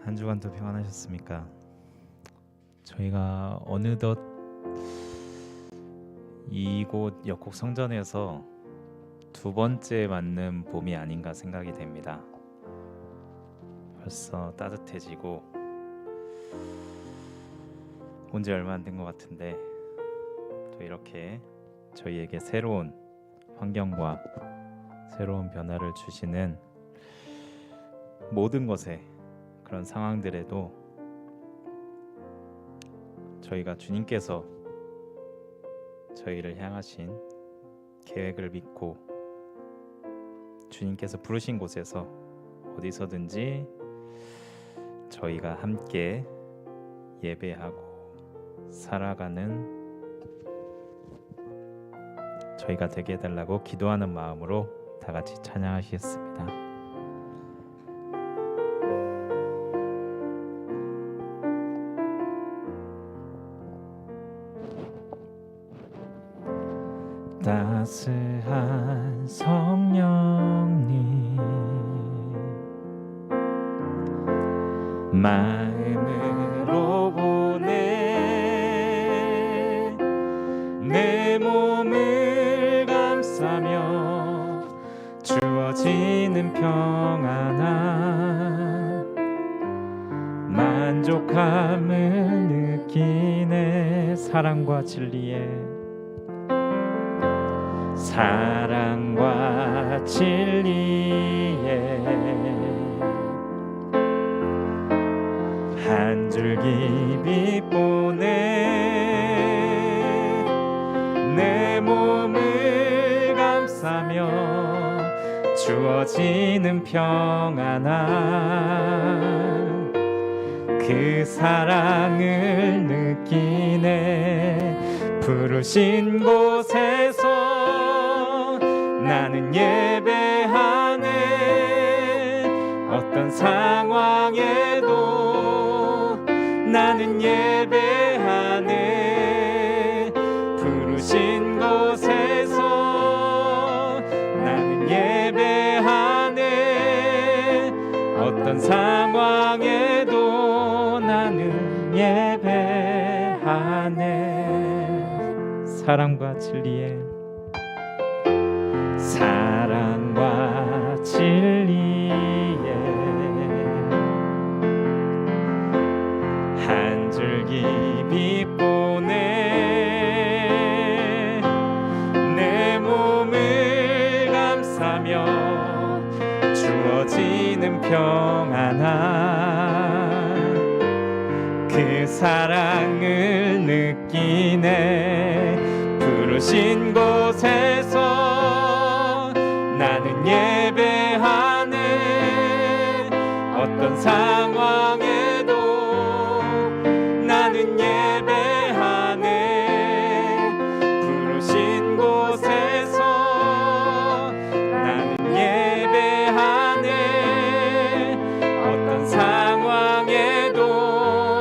한 주간도 평안하셨습니까? 저희가 어느덧 이곳 역곡 성전에서 두 번째 맞는 봄이 아닌가 생각이 됩니다. 벌써 따뜻해지고 온 지 얼마 안 된 것 같은데 또 이렇게 저희에게 새로운 환경과 새로운 변화를 주시는 모든 것에 그런 상황들에도 저희가 주님께서 저희를 향하신 계획을 믿고 주님께서 부르신 곳에서 어디서든지 저희가 함께 예배하고 살아가는 저희가 되게 해달라고 기도하는 마음으로 다 같이 찬양하시겠습니다. 따스한 성령님 마음으로 보내 내 몸을 감싸며 주어지는 평안함 만족함을 느끼네 사랑과 진리에 한 줄기 빛 보내 내 몸을 감싸며 주어지는 평안함 그 사랑을 느끼네 부르신 곳에서 나는 예배하네 어떤 상황에도 나는 예배하네 부르신 곳에서 나는 예배하네 어떤 상황에도 나는 예배하네 사랑과 진리에 한 줄기 빛 보내 내 몸을 감싸며 주어지는 평안함 그 사랑을 느끼네 부르신 곳에서 나는 예배하네 어떤 상황에도 나는 예배하네 부르신 곳에서 나는 예배하네 어떤 상황에도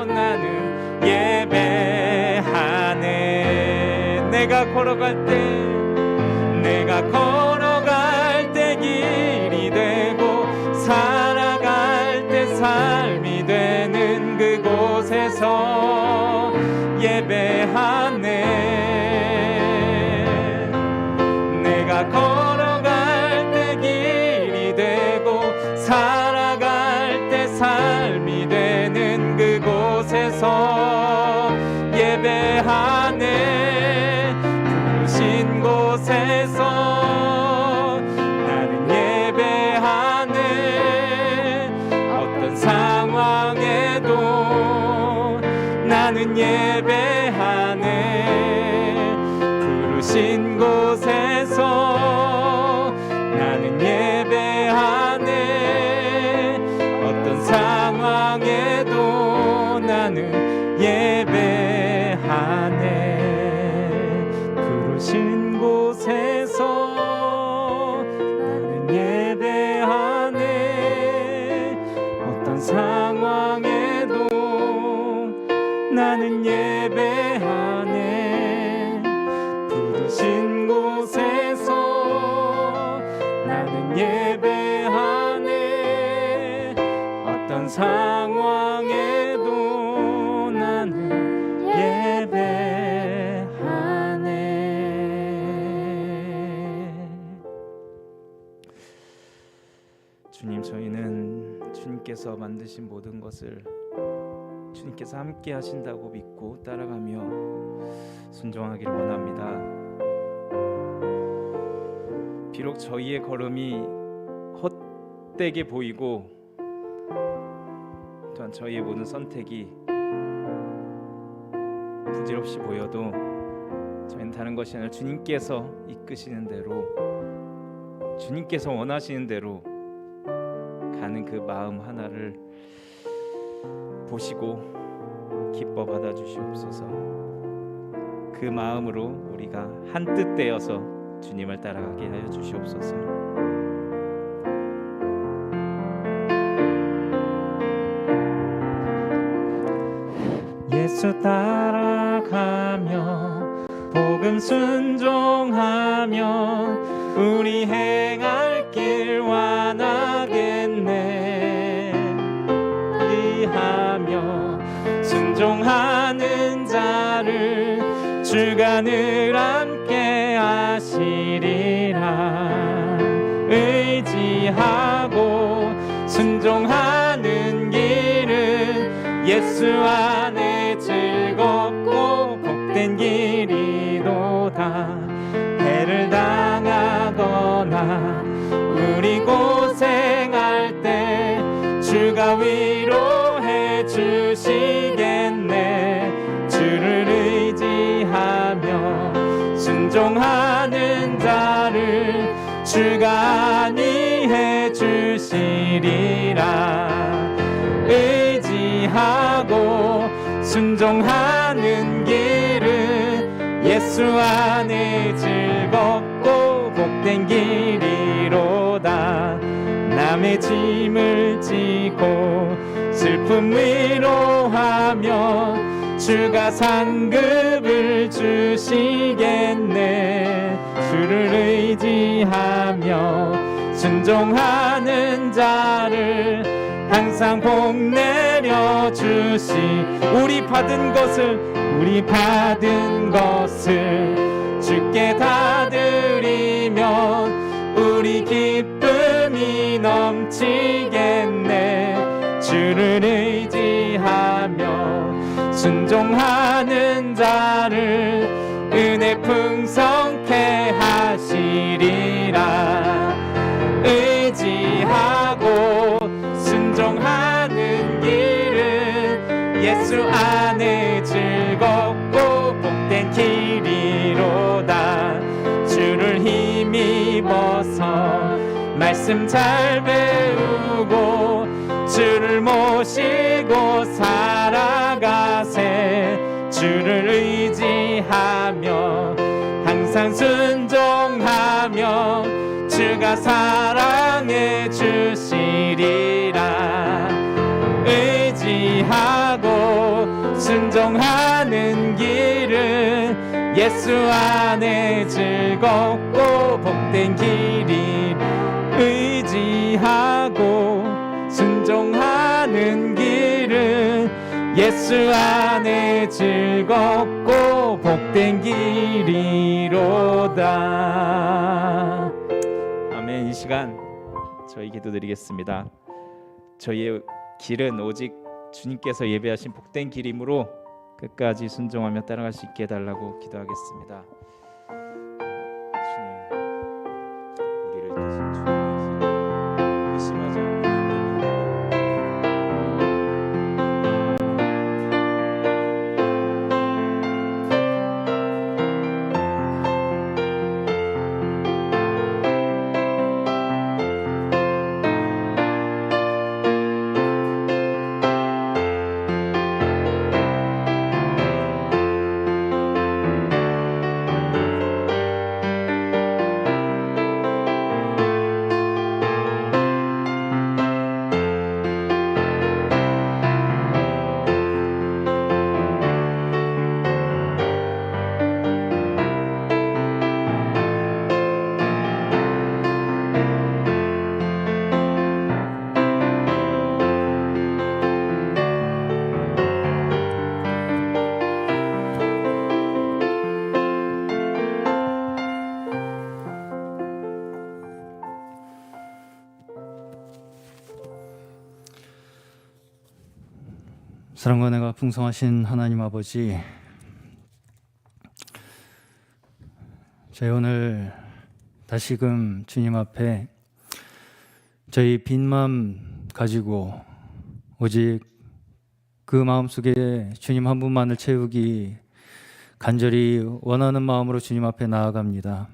나는 예배하네 내가 걸어갈 때 길이 되고 살아갈 때 삶이 되는 그곳에서 예배하네 내가 걸어갈 때 길이 되고 살아갈 때 삶이 되는 그곳에서 예배하네 부르신 곳에서 나는 예배하네 어떤 상황에도 나는 예배하네 부르신 곳에서 나는 예배하네 어떤 상황에도 나는 예배하네 부르신 곳에서 나는 예배하네 어떤 상황에도 나는 예배하네 부르신 곳에서 나는 예배하네 어떤 상황 주님께서 만드신 모든 것을 주님께서 함께 하신다고 믿고 따라가며 순종하기를 원합니다. 비록 저희의 걸음이 헛되게 보이고 또한 저희의 모든 선택이 부질없이 보여도 저희는 다른 것이 아니라 주님께서 이끄시는 대로, 주님께서 원하시는 대로 가는 그 마음 하나를 보시고 기뻐 받아주시옵소서. 그 마음으로 우리가 한뜻 되어서 주님을 따라가게 하여 주시옵소서. 예수 따라가며 복음 순종하며 우리 행할 길 완하겠네. 의하며 순종하는 자를 주가 늘 함께 하시리라. 의지하고 순종하는 길은 예수 안에 즐겁고 복된 길이로다. 해를 당하거나 우리 고생할 때 주가 위로해 주시겠네. 주를 의지하며 순종하는 자를 주가 안위해 주시리라. 의지하고 순종하는 길은 예수 안에 즐겁고 복된 길이로다. 남의 짐을 지고 슬픔 위로하며 주가 상급을 주시겠네. 주를 의지하며 순종하는 자를 항상 복 내려 주시. 우리 받은 것을 주께 다 드리면 우리 기쁨이 넘치겠네. 주를 의지하며 순종하는 자를 은혜 풍성케 하시리라. 의지하고 순종하는 길은 예수 안에 즐겁고 복된 길이로다. 주를 힘입어서 말씀 잘 배우고 주를 모시고 살아가세. 주를 의지하며 항상 순종하며 주가 사랑해 주시리라. 의지하고 순종하는 길은 예수 안에 즐겁고 복된 길이. 의지하고 순종하는 길은 예수 안에 즐겁고 복된 길이로다. 아멘. 이 시간 저희 기도드리겠습니다. 저희의 길은 오직 주님께서 예배하신 복된 길이므로 끝까지 순종하며 따라갈 수 있게 해달라고 기도하겠습니다. 주님, 우리를 대신 주님의 길 의심하지 않고 사랑과 은혜가 풍성하신 하나님 아버지, 저희 오늘 다시금 주님 앞에 저희 빈 마음 가지고 오직 그 마음속에 주님 한 분만을 채우기 간절히 원하는 마음으로 주님 앞에 나아갑니다.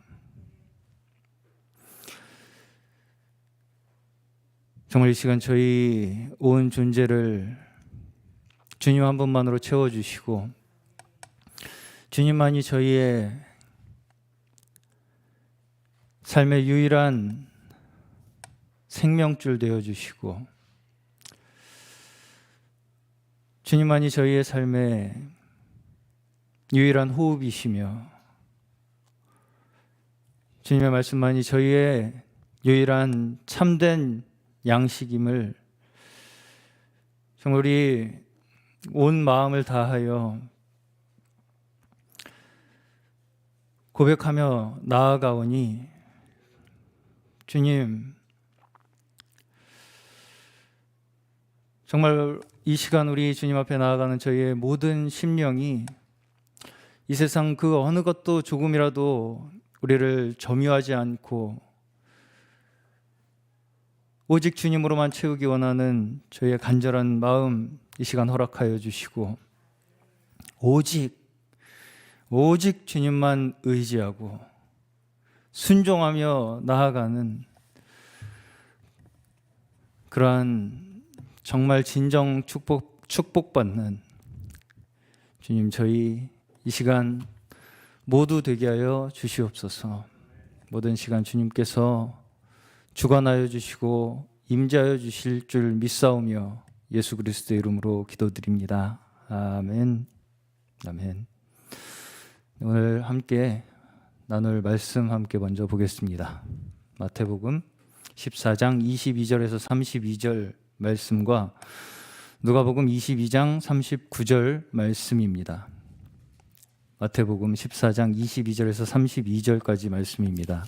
정말 이 시간 저희 온 존재를 주님 한 분만으로 채워주시고 주님만이 저희의 삶의 유일한 생명줄 되어주시고 주님만이 저희의 삶의 유일한 호흡이시며 주님의 말씀만이 저희의 유일한 참된 양식임을 정말 우리 온 마음을 다하여 고백하며 나아가오니 주님, 정말 이 시간 우리 주님 앞에 나아가는 저희의 모든 심령이 이 세상 그 어느 것도 조금이라도 우리를 점유하지 않고 오직 주님으로만 채우기 원하는 저희의 간절한 마음 이 시간 허락하여 주시고 오직 주님만 의지하고 순종하며 나아가는 그러한 정말 진정 축복받는 주님, 저희 이 시간 모두 되게 하여 주시옵소서. 모든 시간 주님께서 주관하여 주시고 임재하여 주실 줄 믿사오며 예수 그리스도의 이름으로 기도드립니다. 아멘. 아멘. 오늘 함께 나눌 말씀 함께 먼저 보겠습니다. 마태복음 14장 22절에서 32절 말씀과 누가복음 22장 39절 말씀입니다. 마태복음 14장 22절에서 32절까지 말씀입니다.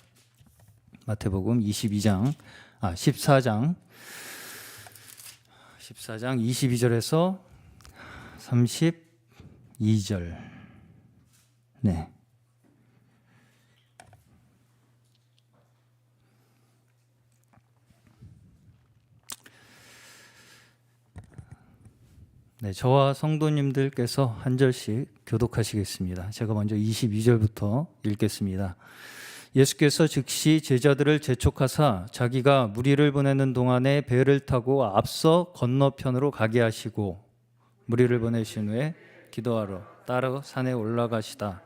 마태복음 14장 22절에서 32절. 네. 네, 저와 성도님들께서 한 절씩 교독하시겠습니다. 제가 먼저 22절부터 읽겠습니다. 예수께서 즉시 제자들을 재촉하사 자기가 무리를 보내는 동안에 배를 타고 앞서 건너편으로 가게 하시고 무리를 보내신 후에 기도하러 따라 산에 올라가시다.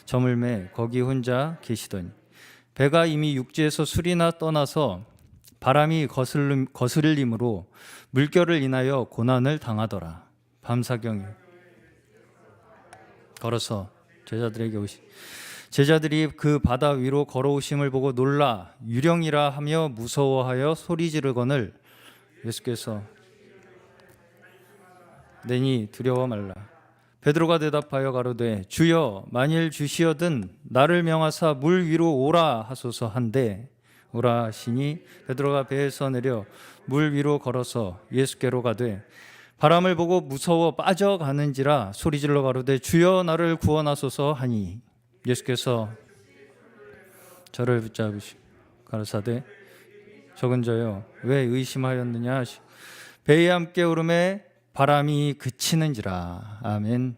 저물매 거기 혼자 계시더니 배가 이미 육지에서 술이나 떠나서 바람이 거슬림으로 물결을 인하여 고난을 당하더라. 밤사경에 걸어서 제자들이 그 바다 위로 걸어오심을 보고 놀라 유령이라 하며 무서워하여 소리 지르거늘 예수께서 내니 두려워 말라. 베드로가 대답하여 가로되 주여 만일 주시어든 나를 명하사 물 위로 오라 하소서 한데 오라 하시니 베드로가 배에서 내려 물 위로 걸어서 예수께로 가되 바람을 보고 무서워 빠져가는지라 소리질러 가로되 주여 나를 구원하소서 하니 예수께서 저를 붙잡으시 가라사대 적은 자여 왜 의심하였느냐 하시 배에 함께 오름에 바람이 그치는지라. 아멘.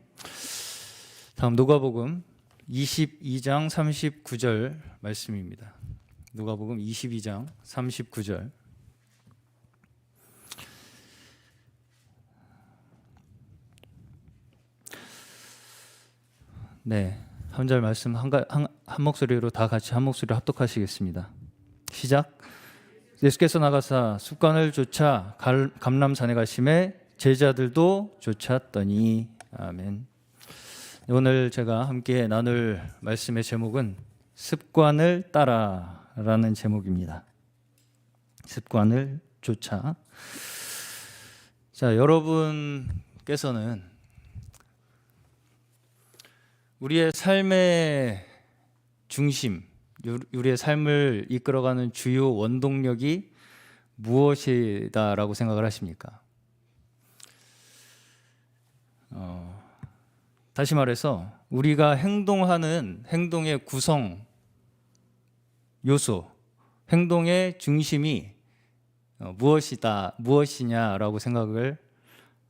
다음 누가복음 22장 39절 말씀입니다. 누가복음 22장 39절. 네, 한 절 말씀 한 목소리로 다 같이 한 목소리로 합독하시겠습니다. 시작. 예수께서 나가사 숲간을 쫓아 감람산에 가심에 제자들도 쫓았더니. 아멘. 오늘 제가 함께 나눌 말씀의 제목은 습관을 따라라는 제목입니다. 습관을 쫓아. 자, 여러분께서는 우리의 삶의 중심, 우리의 삶을 이끌어가는 주요 원동력이 무엇이다라고 생각을 하십니까? 다시 말해서 우리가 행동하는 행동의 구성 요소, 행동의 중심이 무엇이냐라고 생각을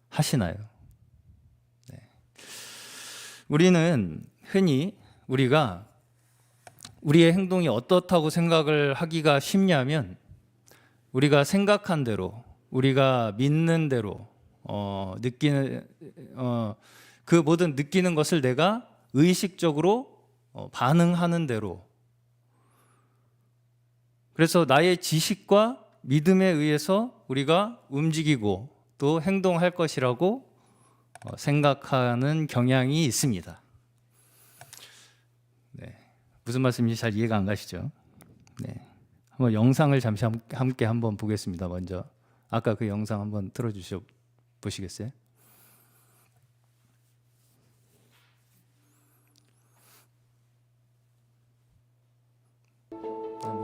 하시나요? 네. 우리는 흔히 우리가 우리의 행동이 어떻다고 생각을 하기가 쉽냐면 우리가 생각한 대로, 우리가 믿는 대로 그 모든 느끼는 것을 내가 의식적으로 반응하는 대로, 그래서 나의 지식과 믿음에 의해서 우리가 움직이고 또 행동할 것이라고 생각하는 경향이 있습니다. 네. 무슨 말씀인지 잘 이해가 안 가시죠? 네. 한번 영상을 잠시 함께 한번 보겠습니다. 먼저 아까 그 영상 한번 틀어주셔 보시겠어요?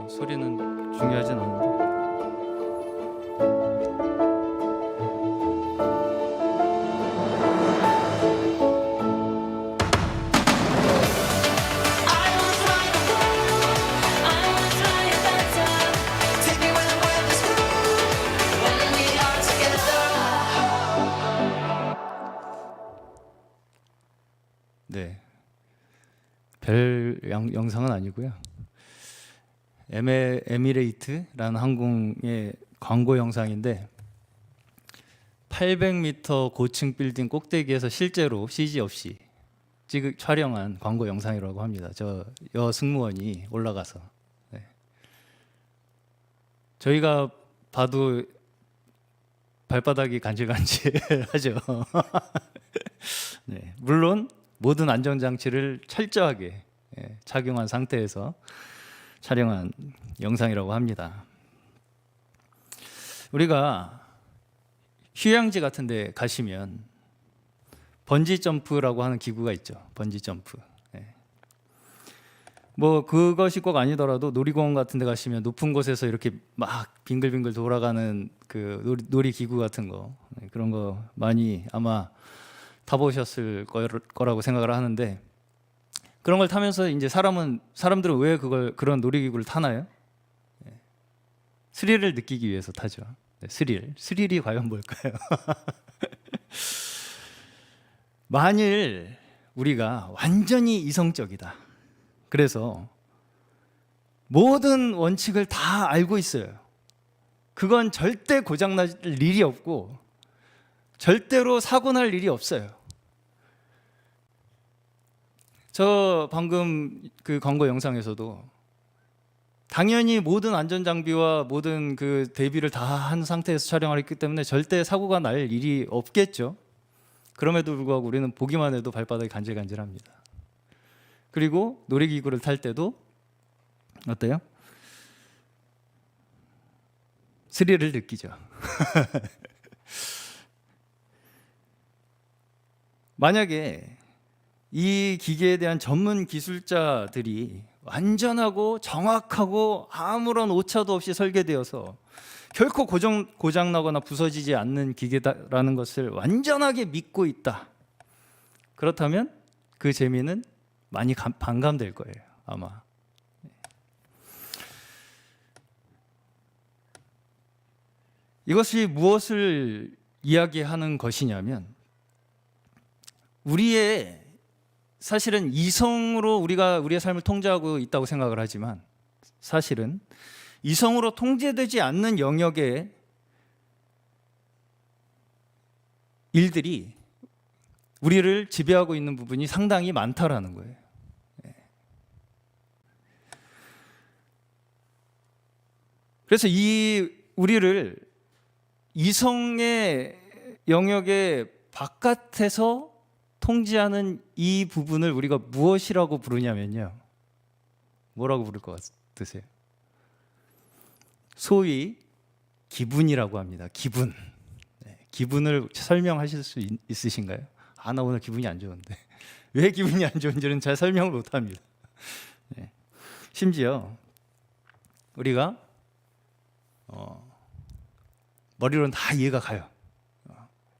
소리는 중요하진 않은데. 네, 별 영상은 아니고요. 에미레이트라는 항공의 광고 영상인데 800m 고층 빌딩 꼭대기에서 실제로 CG 없이 촬영한 광고 영상이라고 합니다. 저 승무원이 올라가서. 네. 저희가 봐도 발바닥이 간질간질하죠. 네. 물론 모든 안전장치를 철저하게 착용한 상태에서 촬영한 영상이라고 합니다. 우리가 휴양지 같은 데 가시면 번지 점프라고 하는 기구가 있죠. 번지 점프. 뭐 그것이 꼭 아니더라도 놀이공원 같은 데 가시면 높은 곳에서 이렇게 막 빙글빙글 돌아가는 그 놀이 기구 같은 거, 그런 거 많이 아마 타보셨을 거라고 생각을 하는데, 그런 걸 타면서 이제 사람들은 왜 그런 놀이기구를 타나요? 스릴을 느끼기 위해서 타죠. 네, 스릴이 과연 뭘까요? 만일 우리가 완전히 이성적이다, 그래서 모든 원칙을 다 알고 있어요. 그건 절대 고장날 일이 없고 절대로 사고 날 일이 없어요. 저 방금 그 광고 영상에서도 당연히 모든 안전장비와 모든 그 대비를 다 한 상태에서 촬영을 했기 때문에 절대 사고가 날 일이 없겠죠. 그럼에도 불구하고 우리는 보기만 해도 발바닥이 간질간질합니다. 그리고 놀이기구를 탈 때도 어때요? 스릴을 느끼죠. 만약에 이 기계에 대한 전문 기술자들이 완전하고 정확하고 아무런 오차도 없이 설계되어서 결코 고장나거나 부서지지 않는 기계다라는 것을 완전하게 믿고 있다, 그렇다면 그 재미는 많이 반감될 거예요, 아마. 이것이 무엇을 이야기하는 것이냐면, 사실은 이성으로 우리가 우리의 삶을 통제하고 있다고 생각을 하지만, 사실은 이성으로 통제되지 않는 영역의 일들이 우리를 지배하고 있는 부분이 상당히 많다라는 거예요. 그래서 우리를 이성의 영역의 바깥에서 통제하는 이 부분을 우리가 무엇이라고 부르냐면요, 뭐라고 부를 것 같으세요? 소위 기분이라고 합니다. 기분. 기분을 설명하실 수 있으신가요? 나 오늘 기분이 안 좋은데. 왜 기분이 안 좋은지는 잘 설명을 못 합니다. 심지어 우리가 머리로는 다 이해가 가요.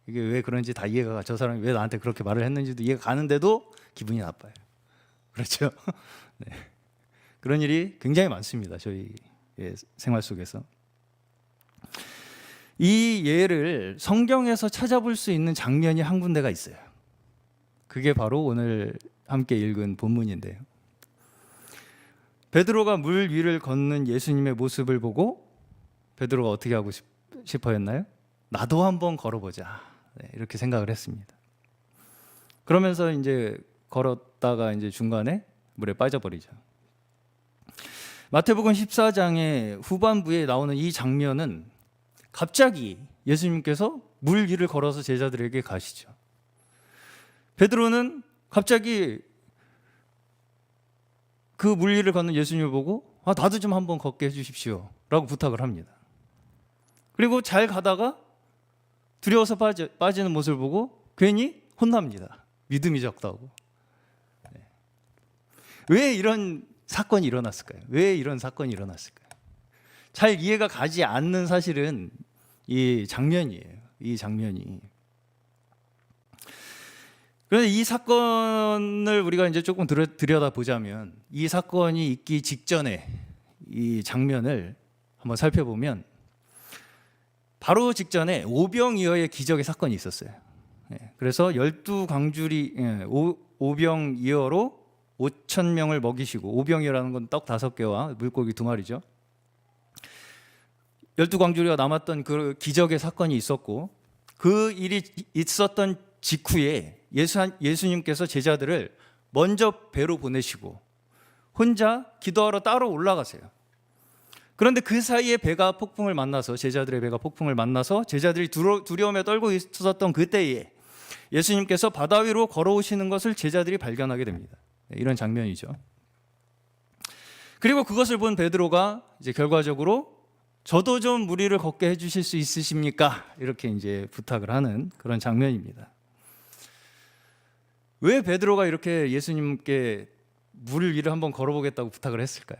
이게 왜 그런지 다 이해가 가. 저 사람이 왜 나한테 그렇게 말을 했는지도 이해가 가는데도 기분이 나빠요. 그렇죠? 네. 그런 일이 굉장히 많습니다. 저희 생활 속에서. 이 예를 성경에서 찾아볼 수 있는 장면이 한 군데가 있어요. 그게 바로 오늘 함께 읽은 본문인데요. 베드로가 물 위를 걷는 예수님의 모습을 보고 베드로가 어떻게 하고 싶어 했나요? 나도 한번 걸어보자. 네, 이렇게 생각을 했습니다. 그러면서 이제 걸었다가 이제 중간에 물에 빠져버리죠. 마태복음 14장의 후반부에 나오는 이 장면은 갑자기 예수님께서 물 위를 걸어서 제자들에게 가시죠. 베드로는 갑자기 그 물 위를 걷는 예수님을 보고 나도 좀 한번 걷게 해주십시오 라고 부탁을 합니다. 그리고 잘 가다가 두려워서 빠지는 모습을 보고 괜히 혼납니다. 믿음이 적다고. 네. 왜 이런 사건이 일어났을까요? 왜 이런 사건이 일어났을까요? 잘 이해가 가지 않는 사실은 이 장면이에요. 이 장면이. 그런데 이 사건을 우리가 이제 조금 들여다보자면 이 사건이 있기 직전에 이 장면을 한번 살펴보면 바로 직전에 오병이어의 기적의 사건이 있었어요. 그래서 12광주리 오병이어로 5,000명을 먹이시고, 오병이어라는 건 떡 5개와 물고기 2마리죠. 12광주리가 남았던 그 기적의 사건이 있었고, 그 일이 있었던 직후에 예수님께서 제자들을 먼저 배로 보내시고 혼자 기도하러 따로 올라가세요. 그런데 그 사이에 배가 폭풍을 만나서, 제자들의 배가 폭풍을 만나서 제자들이 두려움에 떨고 있었던 그때에 예수님께서 바다 위로 걸어오시는 것을 제자들이 발견하게 됩니다. 이런 장면이죠. 그리고 그것을 본 베드로가 이제 결과적으로 저도 좀 물 위를 걷게 해주실 수 있으십니까? 이렇게 이제 부탁을 하는 그런 장면입니다. 왜 베드로가 이렇게 예수님께 물 위를 한번 걸어보겠다고 부탁을 했을까요?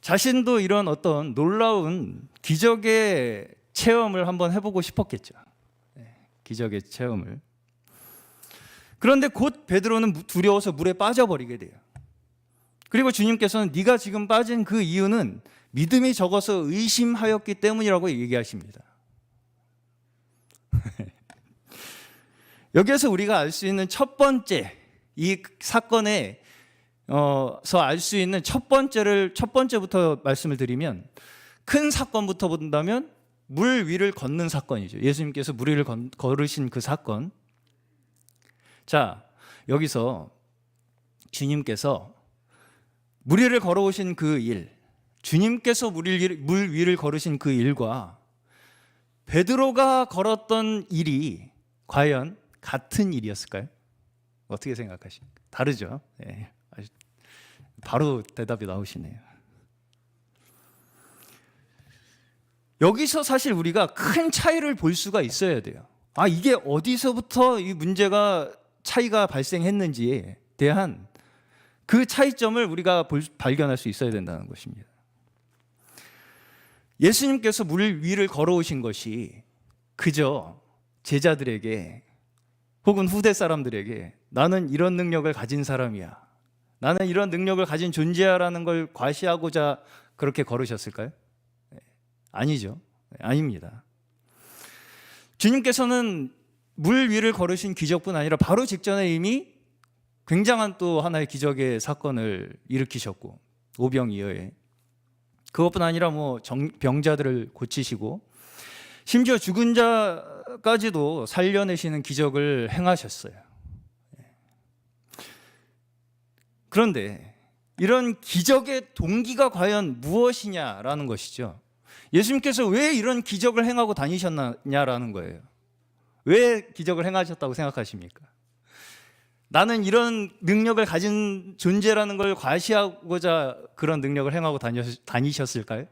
자신도 이런 어떤 놀라운 기적의 체험을 한번 해보고 싶었겠죠. 기적의 체험을. 그런데 곧 베드로는 두려워서 물에 빠져버리게 돼요. 그리고 주님께서는 네가 지금 빠진 그 이유는 믿음이 적어서 의심하였기 때문이라고 얘기하십니다. 여기에서 우리가 알 수 있는 첫 번째, 이 사건에서 알 수 있는 첫 번째부터 말씀을 드리면, 큰 사건부터 본다면 물 위를 걷는 사건이죠. 예수님께서 물 위를 걸으신 그 사건. 자, 여기서 주님께서 물 위를 걸어오신 그 일, 주님께서 물 위를 걸으신 그 일과 베드로가 걸었던 일이 과연 같은 일이었을까요? 어떻게 생각하십니까? 다르죠? 네. 바로 대답이 나오시네요. 여기서 사실 우리가 큰 차이를 볼 수가 있어야 돼요. 이게 어디서부터 이 문제가 차이가 발생했는지에 대한 그 차이점을 우리가 발견할 수 있어야 된다는 것입니다. 예수님께서 물 위를 걸어오신 것이 그저 제자들에게 혹은 후대 사람들에게 나는 이런 능력을 가진 사람이야, 나는 이런 능력을 가진 존재야라는 걸 과시하고자 그렇게 걸으셨을까요? 아니죠. 아닙니다. 주님께서는 물 위를 걸으신 기적뿐 아니라 바로 직전에 이미 굉장한 또 하나의 기적의 사건을 일으키셨고, 오병이어에 그것뿐 아니라 병자들을 고치시고 심지어 죽은 자까지도 살려내시는 기적을 행하셨어요. 그런데 이런 기적의 동기가 과연 무엇이냐라는 것이죠. 예수님께서 왜 이런 기적을 행하고 다니셨냐라는 거예요. 왜 기적을 행하셨다고 생각하십니까? 나는 이런 능력을 가진 존재라는 걸 과시하고자 그런 능력을 행하고 다니셨을까요?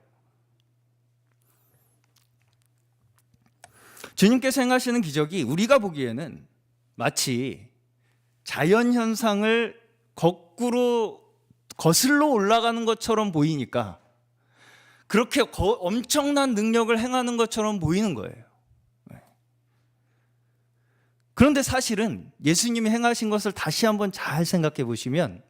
주님께서 행하시는 기적이 우리가 보기에는 마치 자연현상을 거꾸로 거슬러 올라가는 것처럼 보이니까 그렇게 엄청난 능력을 행하는 것처럼 보이는 거예요. 그런데 사실은 예수님이 행하신 것을 다시 한번 잘 생각해 보시면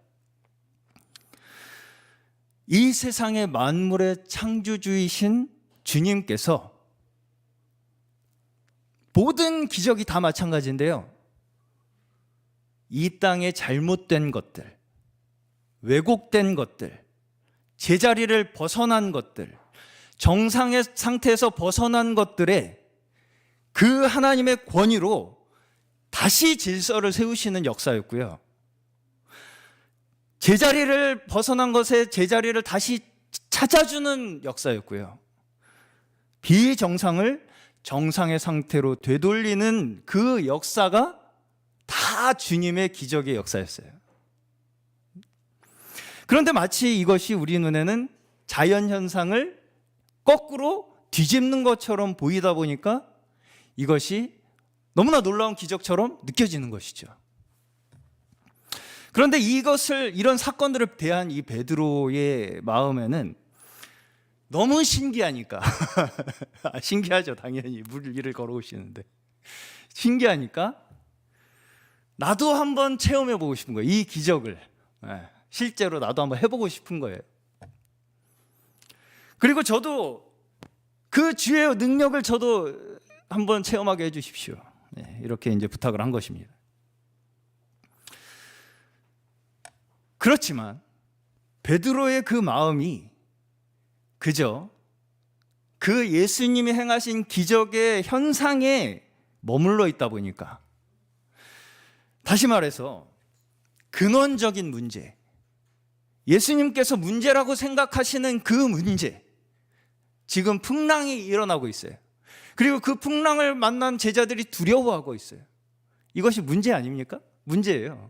이 세상의 만물의 창조주이신 주님께서 모든 기적이 다 마찬가지인데요. 이 땅의 잘못된 것들, 왜곡된 것들, 제자리를 벗어난 것들, 정상의 상태에서 벗어난 것들에 그 하나님의 권위로 다시 질서를 세우시는 역사였고요. 제자리를 벗어난 것에 제자리를 다시 찾아주는 역사였고요. 비정상을 정상의 상태로 되돌리는 그 역사가 다 주님의 기적의 역사였어요. 그런데 마치 이것이 우리 눈에는 자연현상을 거꾸로 뒤집는 것처럼 보이다 보니까 이것이 너무나 놀라운 기적처럼 느껴지는 것이죠. 그런데 이런 사건들을 대한 이 베드로의 마음에는 너무 신기하니까 신기하죠. 당연히 물 위를 걸어오시는데 신기하니까 나도 한번 체험해 보고 싶은 거예요. 이 기적을 실제로 나도 한번 해보고 싶은 거예요. 그리고 저도 그 주의 능력을 저도 한번 체험하게 해주십시오. 이렇게 이제 부탁을 한 것입니다. 그렇지만 베드로의 그 마음이 그저 그 예수님이 행하신 기적의 현상에 머물러 있다 보니까, 다시 말해서 근원적인 문제, 예수님께서 문제라고 생각하시는 그 문제, 지금 풍랑이 일어나고 있어요. 그리고 그 풍랑을 만난 제자들이 두려워하고 있어요. 이것이 문제 아닙니까? 문제예요.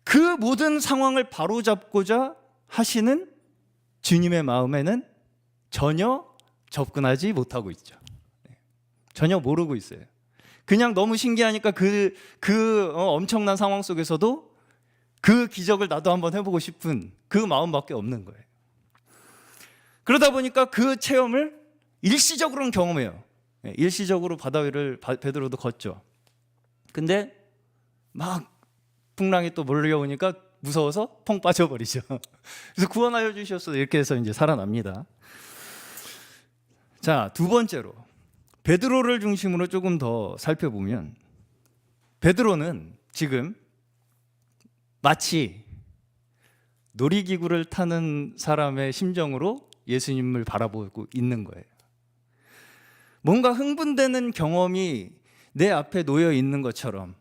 그 모든 상황을 바로잡고자 하시는 주님의 마음에는 전혀 접근하지 못하고 있죠. 전혀 모르고 있어요. 그냥 너무 신기하니까 엄청난 상황 속에서도 그 기적을 나도 한번 해보고 싶은 그 마음밖에 없는 거예요. 그러다 보니까 그 체험을 일시적으로는 경험해요. 일시적으로 바다 위를 베드로도 걷죠. 근데 막 풍랑이 또 몰려오니까 무서워서 펑 빠져버리죠. 그래서 구원하여 주셨어 이렇게 해서 이제 살아납니다. 자, 두 번째로 베드로를 중심으로 조금 더 살펴보면, 베드로는 지금 마치 놀이기구를 타는 사람의 심정으로 예수님을 바라보고 있는 거예요. 뭔가 흥분되는 경험이 내 앞에 놓여 있는 것처럼,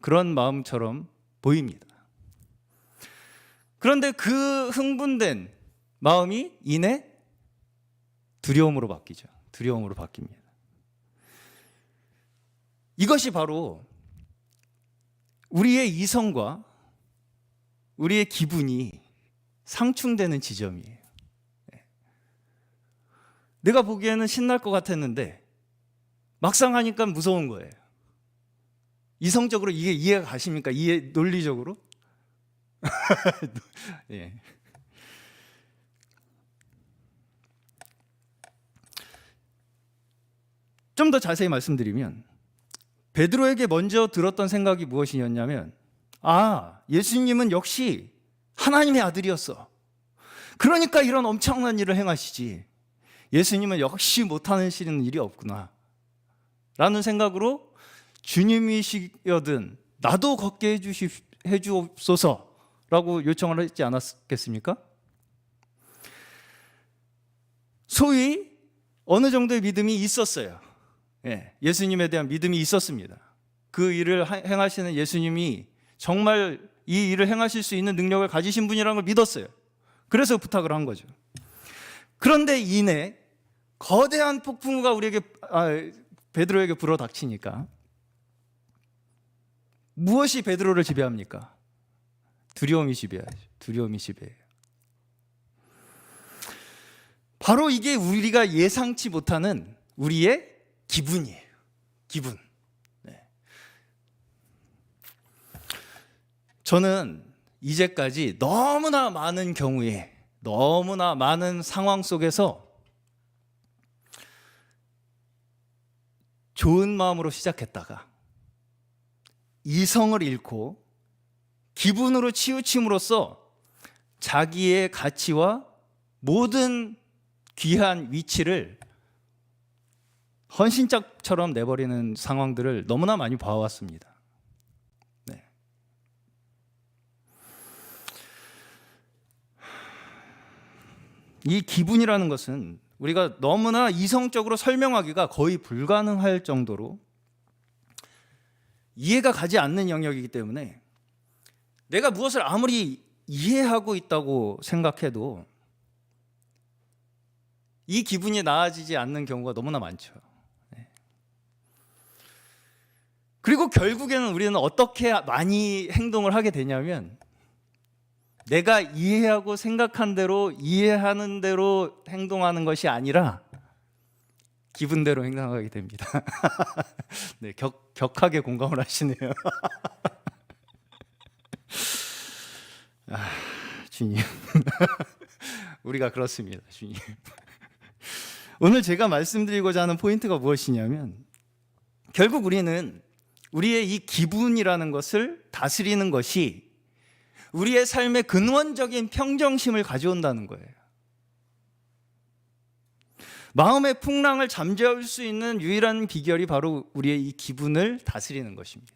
그런 마음처럼 보입니다. 그런데 그 흥분된 마음이 이내 두려움으로 바뀌죠. 두려움으로 바뀝니다. 이것이 바로 우리의 이성과 우리의 기분이 상충되는 지점이에요. 내가 보기에는 신날 것 같았는데 막상 하니까 무서운 거예요. 이성적으로 이게 이해가 가십니까? 논리적으로? 예. 좀 더 자세히 말씀드리면, 베드로에게 먼저 들었던 생각이 무엇이었냐면, 예수님은 역시 하나님의 아들이었어. 그러니까 이런 엄청난 일을 행하시지. 예수님은 역시 못하는 일이 없구나 라는 생각으로 주님이시여든 나도 걷게 해주옵소서라고 요청을 했지 않았겠습니까? 소위 어느 정도의 믿음이 있었어요. 예수님에 대한 믿음이 있었습니다. 그 일을 행하시는 예수님이 정말 이 일을 행하실 수 있는 능력을 가지신 분이라는 걸 믿었어요. 그래서 부탁을 한 거죠. 그런데 이내 거대한 폭풍우가 베드로에게 불어닥치니까 무엇이 베드로를 지배합니까? 두려움이 지배하죠. 두려움이 지배해요. 바로 이게 우리가 예상치 못하는 우리의 기분이에요. 기분. 저는 이제까지 너무나 많은 경우에 너무나 많은 상황 속에서 좋은 마음으로 시작했다가 이성을 잃고 기분으로 치우침으로써 자기의 가치와 모든 귀한 위치를 헌신짝처럼 내버리는 상황들을 너무나 많이 봐왔습니다. 네. 이 기분이라는 것은 우리가 너무나 이성적으로 설명하기가 거의 불가능할 정도로 이해가 가지 않는 영역이기 때문에 내가 무엇을 아무리 이해하고 있다고 생각해도 이 기분이 나아지지 않는 경우가 너무나 많죠. 그리고 결국에는 우리는 어떻게 많이 행동을 하게 되냐면 내가 이해하고 생각한 대로 이해하는 대로 행동하는 것이 아니라 기분대로 행동하게 됩니다. 네, 격하게 공감을 하시네요. 주님, 우리가 그렇습니다. 주님. 오늘 제가 말씀드리고자 하는 포인트가 무엇이냐면 결국 우리는 우리의 이 기분이라는 것을 다스리는 것이 우리의 삶의 근원적인 평정심을 가져온다는 거예요. 마음의 풍랑을 잠재울 수 있는 유일한 비결이 바로 우리의 이 기분을 다스리는 것입니다.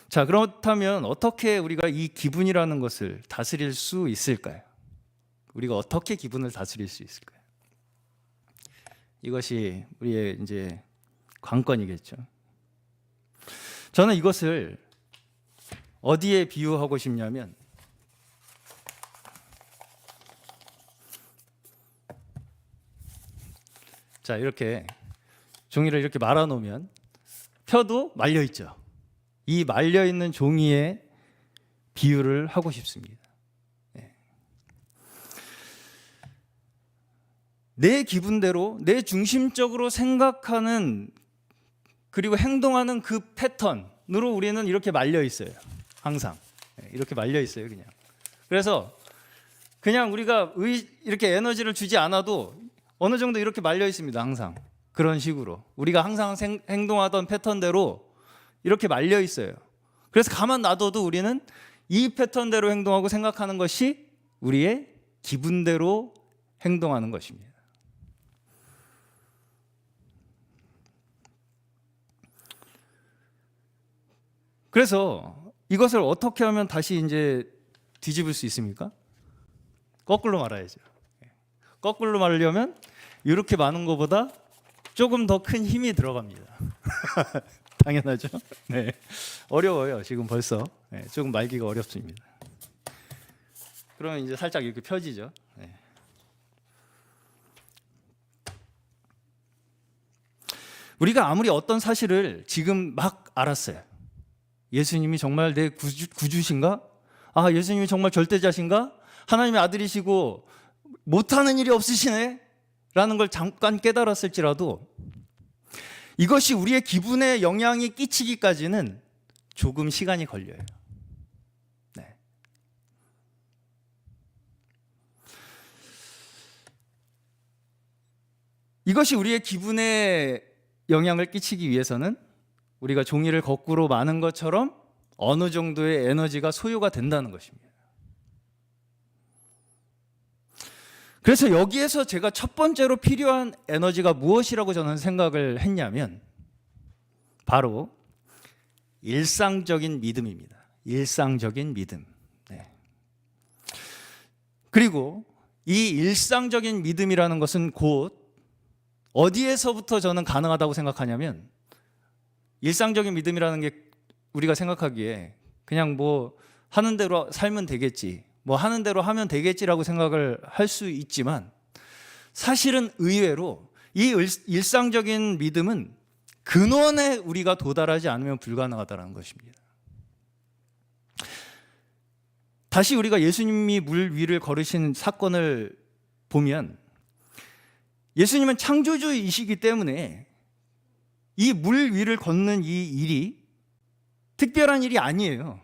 자, 그렇다면 어떻게 우리가 이 기분이라는 것을 다스릴 수 있을까요? 우리가 어떻게 기분을 다스릴 수 있을까요? 이것이 우리의 이제 관건이겠죠. 저는 이것을 어디에 비유하고 싶냐면 자, 이렇게 종이를 이렇게 말아 놓으면 펴도 말려 있죠. 이 말려 있는 종이에 비유를 하고 싶습니다. 내 기분대로 내 중심적으로 생각하는 그리고 행동하는 그 패턴으로 우리는 이렇게 말려 있어요. 항상 이렇게 말려 있어요. 그래서 그냥 우리가 이렇게 에너지를 주지 않아도 어느 정도 이렇게 말려 있습니다. 항상 그런 식으로 우리가 항상 행동하던 패턴대로 이렇게 말려 있어요. 그래서 가만 놔둬도 우리는 이 패턴대로 행동하고 생각하는 것이 우리의 기분대로 행동하는 것입니다. 그래서 이것을 어떻게 하면 다시 이제 뒤집을 수 있습니까? 거꾸로 말아야죠. 거꾸로 말하려면 이렇게 많은 것보다 조금 더 큰 힘이 들어갑니다. 당연하죠. 네, 어려워요. 지금 벌써 조금 말기가 어렵습니다. 그러면 이제 살짝 이렇게 펴지죠. 네. 우리가 아무리 어떤 사실을 지금 막 알았어요. 예수님이 정말 내 구주신가? 아, 예수님이 정말 절대자신가? 하나님의 아들이시고 못하는 일이 없으시네? 라는 걸 잠깐 깨달았을지라도 이것이 우리의 기분에 영향이 끼치기까지는 조금 시간이 걸려요. 네. 이것이 우리의 기분에 영향을 끼치기 위해서는 우리가 종이를 거꾸로 마는 것처럼 어느 정도의 에너지가 소요가 된다는 것입니다. 그래서 여기에서 제가 첫 번째로 필요한 에너지가 무엇이라고 저는 생각을 했냐면 바로 일상적인 믿음입니다. 일상적인 믿음. 네. 그리고 이 일상적인 믿음이라는 것은 곧 어디에서부터 저는 가능하다고 생각하냐면 일상적인 믿음이라는 게 우리가 생각하기에 그냥 뭐 하는 대로 살면 되겠지, 뭐 하는 대로 하면 되겠지라고 생각을 할 수 있지만 사실은 의외로 이 일상적인 믿음은 근원에 우리가 도달하지 않으면 불가능하다는 것입니다. 다시 우리가 예수님이 물 위를 걸으신 사건을 보면 예수님은 창조주이시기 때문에 이 물 위를 걷는 이 일이 특별한 일이 아니에요.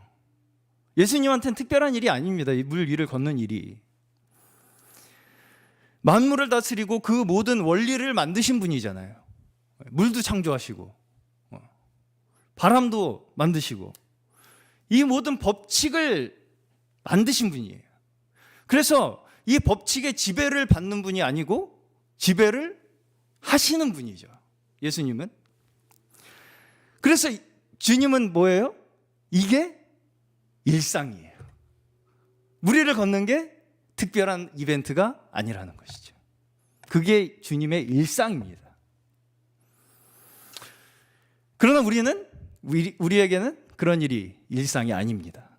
예수님한테는 특별한 일이 아닙니다. 이 물 위를 걷는 일이. 만물을 다스리고 그 모든 원리를 만드신 분이잖아요. 물도 창조하시고 바람도 만드시고 이 모든 법칙을 만드신 분이에요. 그래서 이 법칙의 지배를 받는 분이 아니고 지배를 하시는 분이죠. 예수님은. 그래서 주님은 뭐예요? 이게 일상이에요. 물 위를 걷는 게 특별한 이벤트가 아니라는 것이죠. 그게 주님의 일상입니다. 그러나 우리에게는 그런 일이 일상이 아닙니다.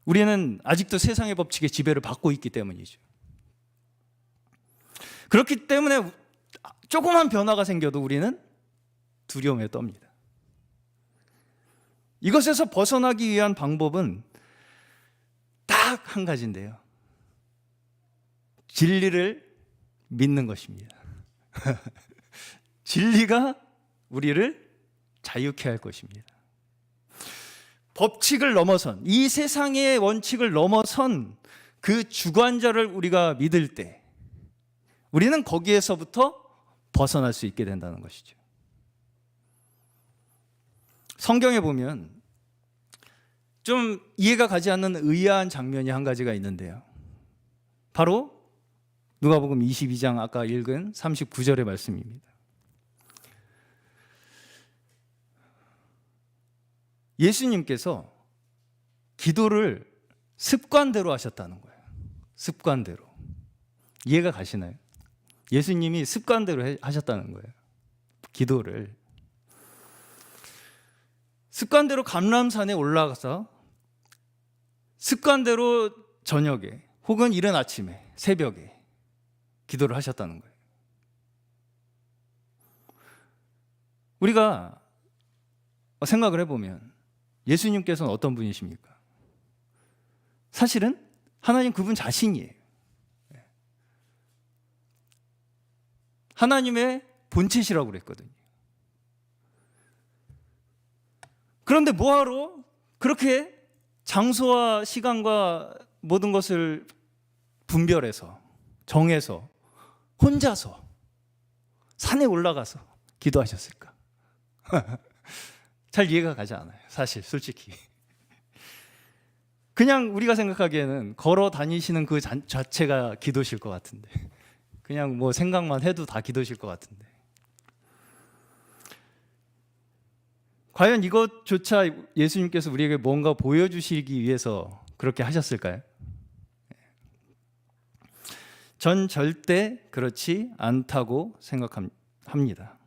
우리는 아직도 세상의 법칙의 지배를 받고 있기 때문이죠. 그렇기 때문에 조그만 변화가 생겨도 우리는 두려움에 떱니다. 이것에서 벗어나기 위한 방법은 딱 한 가지인데요. 진리를 믿는 것입니다. 진리가 우리를 자유케 할 것입니다. 법칙을 넘어선, 이 세상의 원칙을 넘어선 그 주관자를 우리가 믿을 때 우리는 거기에서부터 벗어날 수 있게 된다는 것이죠. 성경에 보면 좀 이해가 가지 않는 의아한 장면이 한 가지가 있는데요. 바로 누가복음 22장 아까 읽은 39절의 말씀입니다. 예수님께서 기도를 습관대로 하셨다는 거예요. 습관대로. 이해가 가시나요? 예수님이 습관대로 하셨다는 거예요. 기도를. 습관대로 감람산에 올라가서 습관대로 저녁에 혹은 이른 아침에 새벽에 기도를 하셨다는 거예요. 우리가 생각을 해보면 예수님께서는 어떤 분이십니까? 사실은 하나님 그분 자신이에요. 하나님의 본체시라고 그랬거든요. 그런데 뭐하러 그렇게 장소와 시간과 모든 것을 분별해서 정해서 혼자서 산에 올라가서 기도하셨을까? 잘 이해가 가지 않아요. 사실 솔직히. 그냥 우리가 생각하기에는 걸어 다니시는 그 자체가 기도실 것 같은데, 그냥 뭐 생각만 해도 다 기도실 것 같은데, 과연 이것조차 예수님께서 우리에게 뭔가 보여주시기 위해서 그렇게 하셨을까요? 전 절대 그렇지 않다고 생각합니다.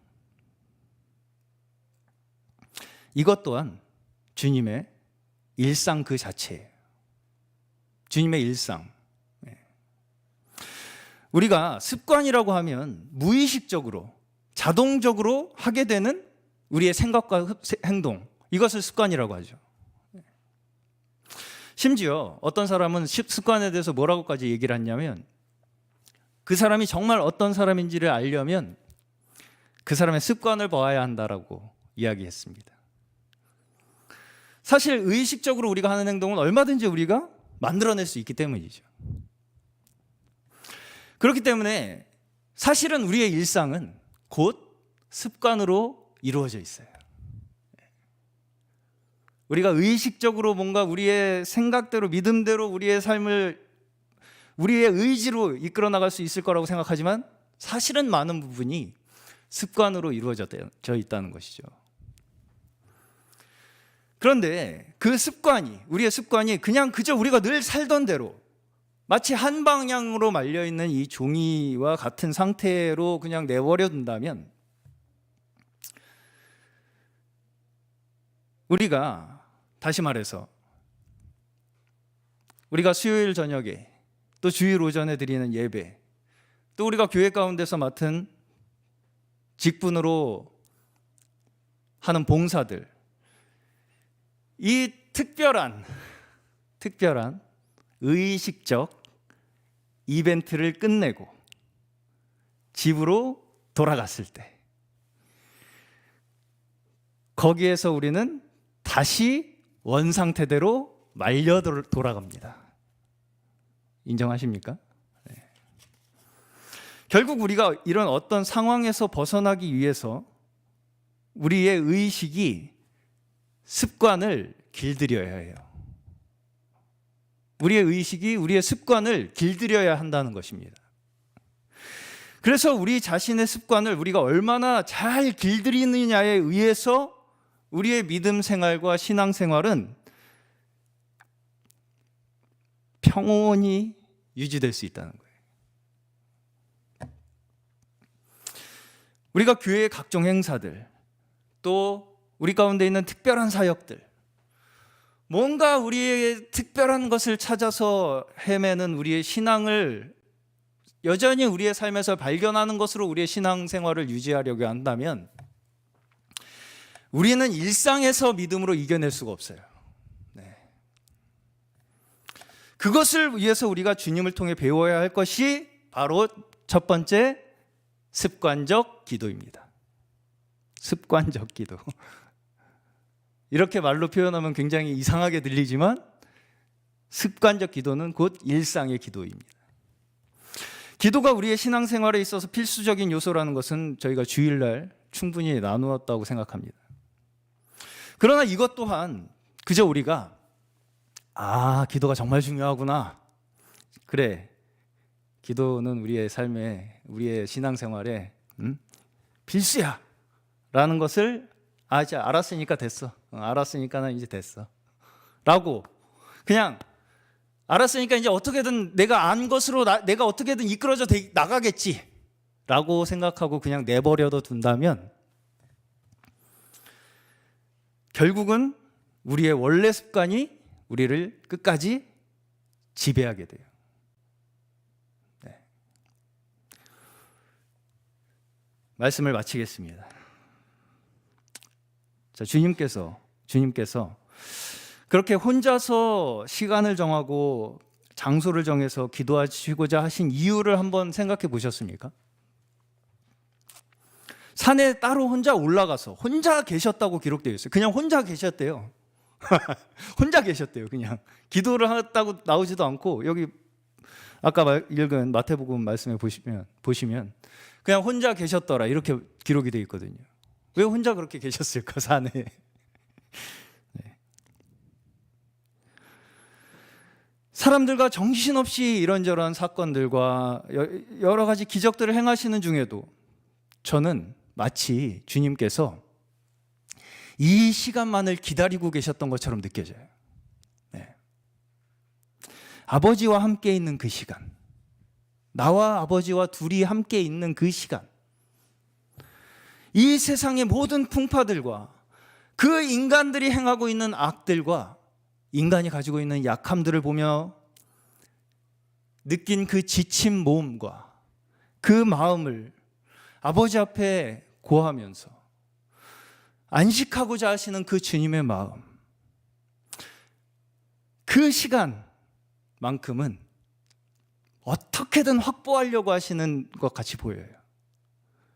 이것 또한 주님의 일상 그 자체예요. 주님의 일상. 우리가 습관이라고 하면 무의식적으로 자동적으로 하게 되는 우리의 생각과 행동, 이것을 습관이라고 하죠. 심지어 어떤 사람은 습관에 대해서 뭐라고까지 얘기를 했냐면, 그 사람이 정말 어떤 사람인지를 알려면 그 사람의 습관을 봐야 한다라고 이야기했습니다. 사실 의식적으로 우리가 하는 행동은 얼마든지 우리가 만들어낼 수 있기 때문이죠. 그렇기 때문에 사실은 우리의 일상은 곧 습관으로 이루어져 있어요. 우리가 의식적으로 뭔가 우리의 생각대로 믿음대로 우리의 삶을 우리의 의지로 이끌어 나갈 수 있을 거라고 생각하지만 사실은 많은 부분이 습관으로 이루어져 있다는 것이죠. 그런데 그 습관이, 우리의 습관이 그냥 그저 우리가 늘 살던 대로 마치 한 방향으로 말려있는 이 종이와 같은 상태로 그냥 내버려 둔다면 우리가, 다시 말해서 우리가 수요일 저녁에 또 주일 오전에 드리는 예배, 또 우리가 교회 가운데서 맡은 직분으로 하는 봉사들, 이 특별한 의식적 이벤트를 끝내고 집으로 돌아갔을 때 거기에서 우리는 다시 원상태대로 말려 돌아갑니다. 인정하십니까? 네. 결국 우리가 이런 어떤 상황에서 벗어나기 위해서 우리의 의식이 습관을 길들여야 해요. 우리의 의식이 우리의 습관을 길들여야 한다는 것입니다. 그래서 우리 자신의 습관을 우리가 얼마나 잘 길들이느냐에 의해서 우리의 믿음 생활과 신앙 생활은 평온히 유지될 수 있다는 거예요. 우리가 교회의 각종 행사들, 또 우리 가운데 있는 특별한 사역들, 뭔가 우리의 특별한 것을 찾아서 헤매는 우리의 신앙을 여전히 우리의 삶에서 발견하는 것으로 우리의 신앙 생활을 유지하려고 한다면 우리는 일상에서 믿음으로 이겨낼 수가 없어요. 네. 그것을 위해서 우리가 주님을 통해 배워야 할 것이 바로 첫 번째 습관적 기도입니다. 습관적 기도. 이렇게 말로 표현하면 굉장히 이상하게 들리지만 습관적 기도는 곧 일상의 기도입니다. 기도가 우리의 신앙생활에 있어서 필수적인 요소라는 것은 저희가 주일날 충분히 나누었다고 생각합니다. 그러나 이것 또한 그저 우리가 기도가 정말 중요하구나. 그래, 기도는 우리의 삶에, 우리의 신앙생활에 필수야 라는 것을 이제 알았으니까 됐어. 알았으니까는 이제 됐어. 라고 그냥 알았으니까 이제 어떻게든 내가 안 것으로 내가 어떻게든 이끌어져 나가겠지 라고 생각하고 그냥 내버려둬 둔다면 결국은 우리의 원래 습관이 우리를 끝까지 지배하게 돼요. 네. 말씀을 마치겠습니다. 자, 주님께서 그렇게 혼자서 시간을 정하고 장소를 정해서 기도하시고자 하신 이유를 한번 생각해 보셨습니까? 산에 따로 혼자 올라가서 혼자 계셨다고 기록되어 있어요. 그냥 혼자 계셨대요. 혼자 계셨대요. 그냥 기도를 했다고 나오지도 않고 여기 아까 읽은 마태복음 말씀에 보시면 그냥 혼자 계셨더라 이렇게 기록이 되어 있거든요. 왜 혼자 그렇게 계셨을까 산에? 네. 사람들과 정신없이 이런저런 사건들과 여러 가지 기적들을 행하시는 중에도 저는 마치 주님께서 이 시간만을 기다리고 계셨던 것처럼 느껴져요. 네. 아버지와 함께 있는 그 시간, 나와 아버지와 둘이 함께 있는 그 시간, 이 세상의 모든 풍파들과 그 인간들이 행하고 있는 악들과 인간이 가지고 있는 약함들을 보며 느낀 그 지친 몸과 그 마음을 아버지 앞에 고하면서 안식하고자 하시는 그 주님의 마음, 그 시간만큼은 어떻게든 확보하려고 하시는 것 같이 보여요.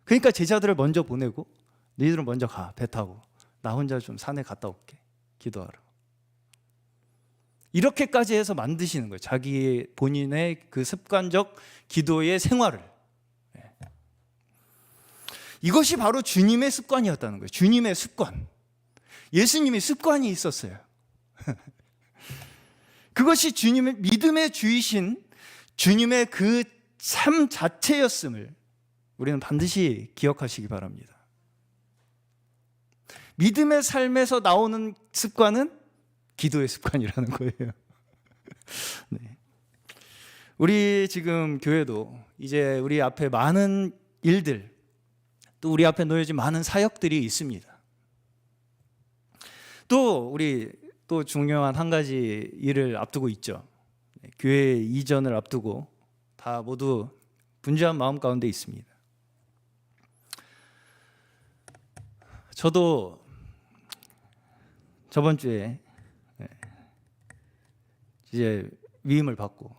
그러니까 제자들을 먼저 보내고 너희들은 먼저 가, 배 타고 나 혼자 좀 산에 갔다 올게, 기도하러. 이렇게까지 해서 만드시는 거예요. 자기 본인의 그 습관적 기도의 생활을. 이것이 바로 주님의 습관이었다는 거예요. 주님의 습관. 예수님의 습관이 있었어요. 그것이 주님의 믿음의 주이신 주님의 그 삶 자체였음을 우리는 반드시 기억하시기 바랍니다. 믿음의 삶에서 나오는 습관은 기도의 습관이라는 거예요. 네. 우리 지금 교회도 이제 우리 앞에 많은 일들, 또 우리 앞에 놓여진 많은 사역들이 있습니다. 또 우리 또 중요한 한 가지 일을 앞두고 있죠. 교회 이전을 앞두고 다 모두 분주한 마음 가운데 있습니다. 저도 저번 주에 이제 위임을 받고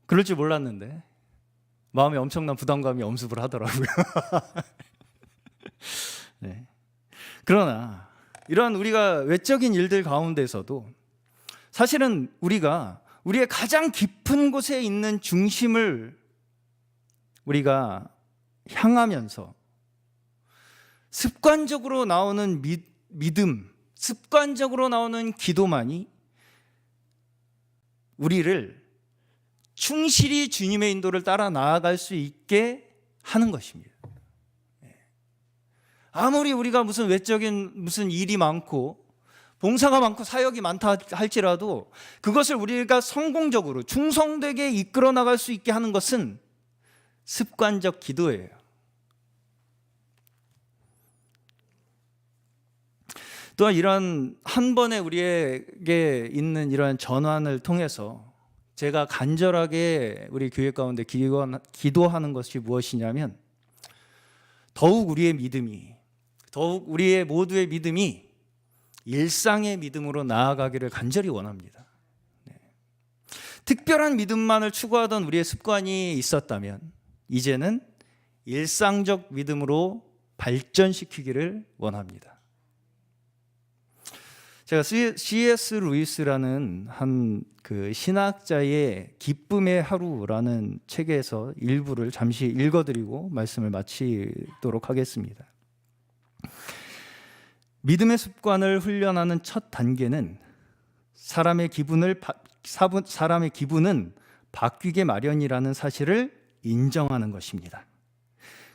그럴 줄 몰랐는데 마음에 엄청난 부담감이 엄습을 하더라고요. 네. 그러나 이러한 우리가 외적인 일들 가운데서도 사실은 우리가 우리의 가장 깊은 곳에 있는 중심을 우리가 향하면서 습관적으로 나오는 믿음, 습관적으로 나오는 기도만이 우리를 충실히 주님의 인도를 따라 나아갈 수 있게 하는 것입니다. 아무리 우리가 무슨 외적인 무슨 일이 많고 봉사가 많고 사역이 많다 할지라도 그것을 우리가 성공적으로 충성되게 이끌어 나갈 수 있게 하는 것은 습관적 기도예요. 또한 이런 한 번에 우리에게 있는 이러한 전환을 통해서 제가 간절하게 우리 교회 가운데 기도하는 것이 무엇이냐면 더욱 우리의 모두의 믿음이 일상의 믿음으로 나아가기를 간절히 원합니다. 특별한 믿음만을 추구하던 우리의 습관이 있었다면 이제는 일상적 믿음으로 발전시키기를 원합니다. 제가 C.S. 루이스라는 한 그 신학자의 기쁨의 하루라는 책에서 일부를 잠시 읽어드리고 말씀을 마치도록 하겠습니다. 믿음의 습관을 훈련하는 첫 단계는 사람의 기분은 바뀌게 마련이라는 사실을 인정하는 것입니다.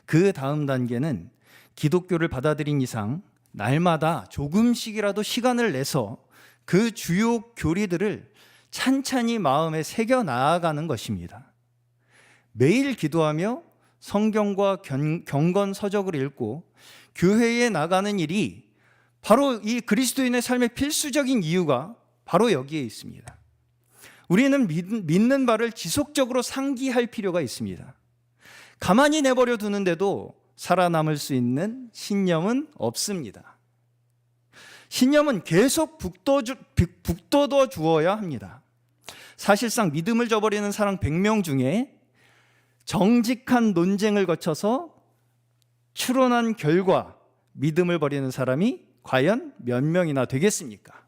그 다음 단계는 기독교를 받아들인 이상 날마다 조금씩이라도 시간을 내서 그 주요 교리들을 찬찬히 마음에 새겨 나아가는 것입니다. 매일 기도하며 성경과 경건 서적을 읽고 교회에 나가는 일이 바로 이 그리스도인의 삶의 필수적인 이유가 바로 여기에 있습니다. 우리는 믿는 바를 지속적으로 상기할 필요가 있습니다. 가만히 내버려 두는데도 살아남을 수 있는 신념은 없습니다. 신념은 계속 북돋워 주어야 합니다. 사실상 믿음을 저버리는 사람 100명 중에 정직한 논쟁을 거쳐서 추론한 결과 믿음을 버리는 사람이 과연 몇 명이나 되겠습니까?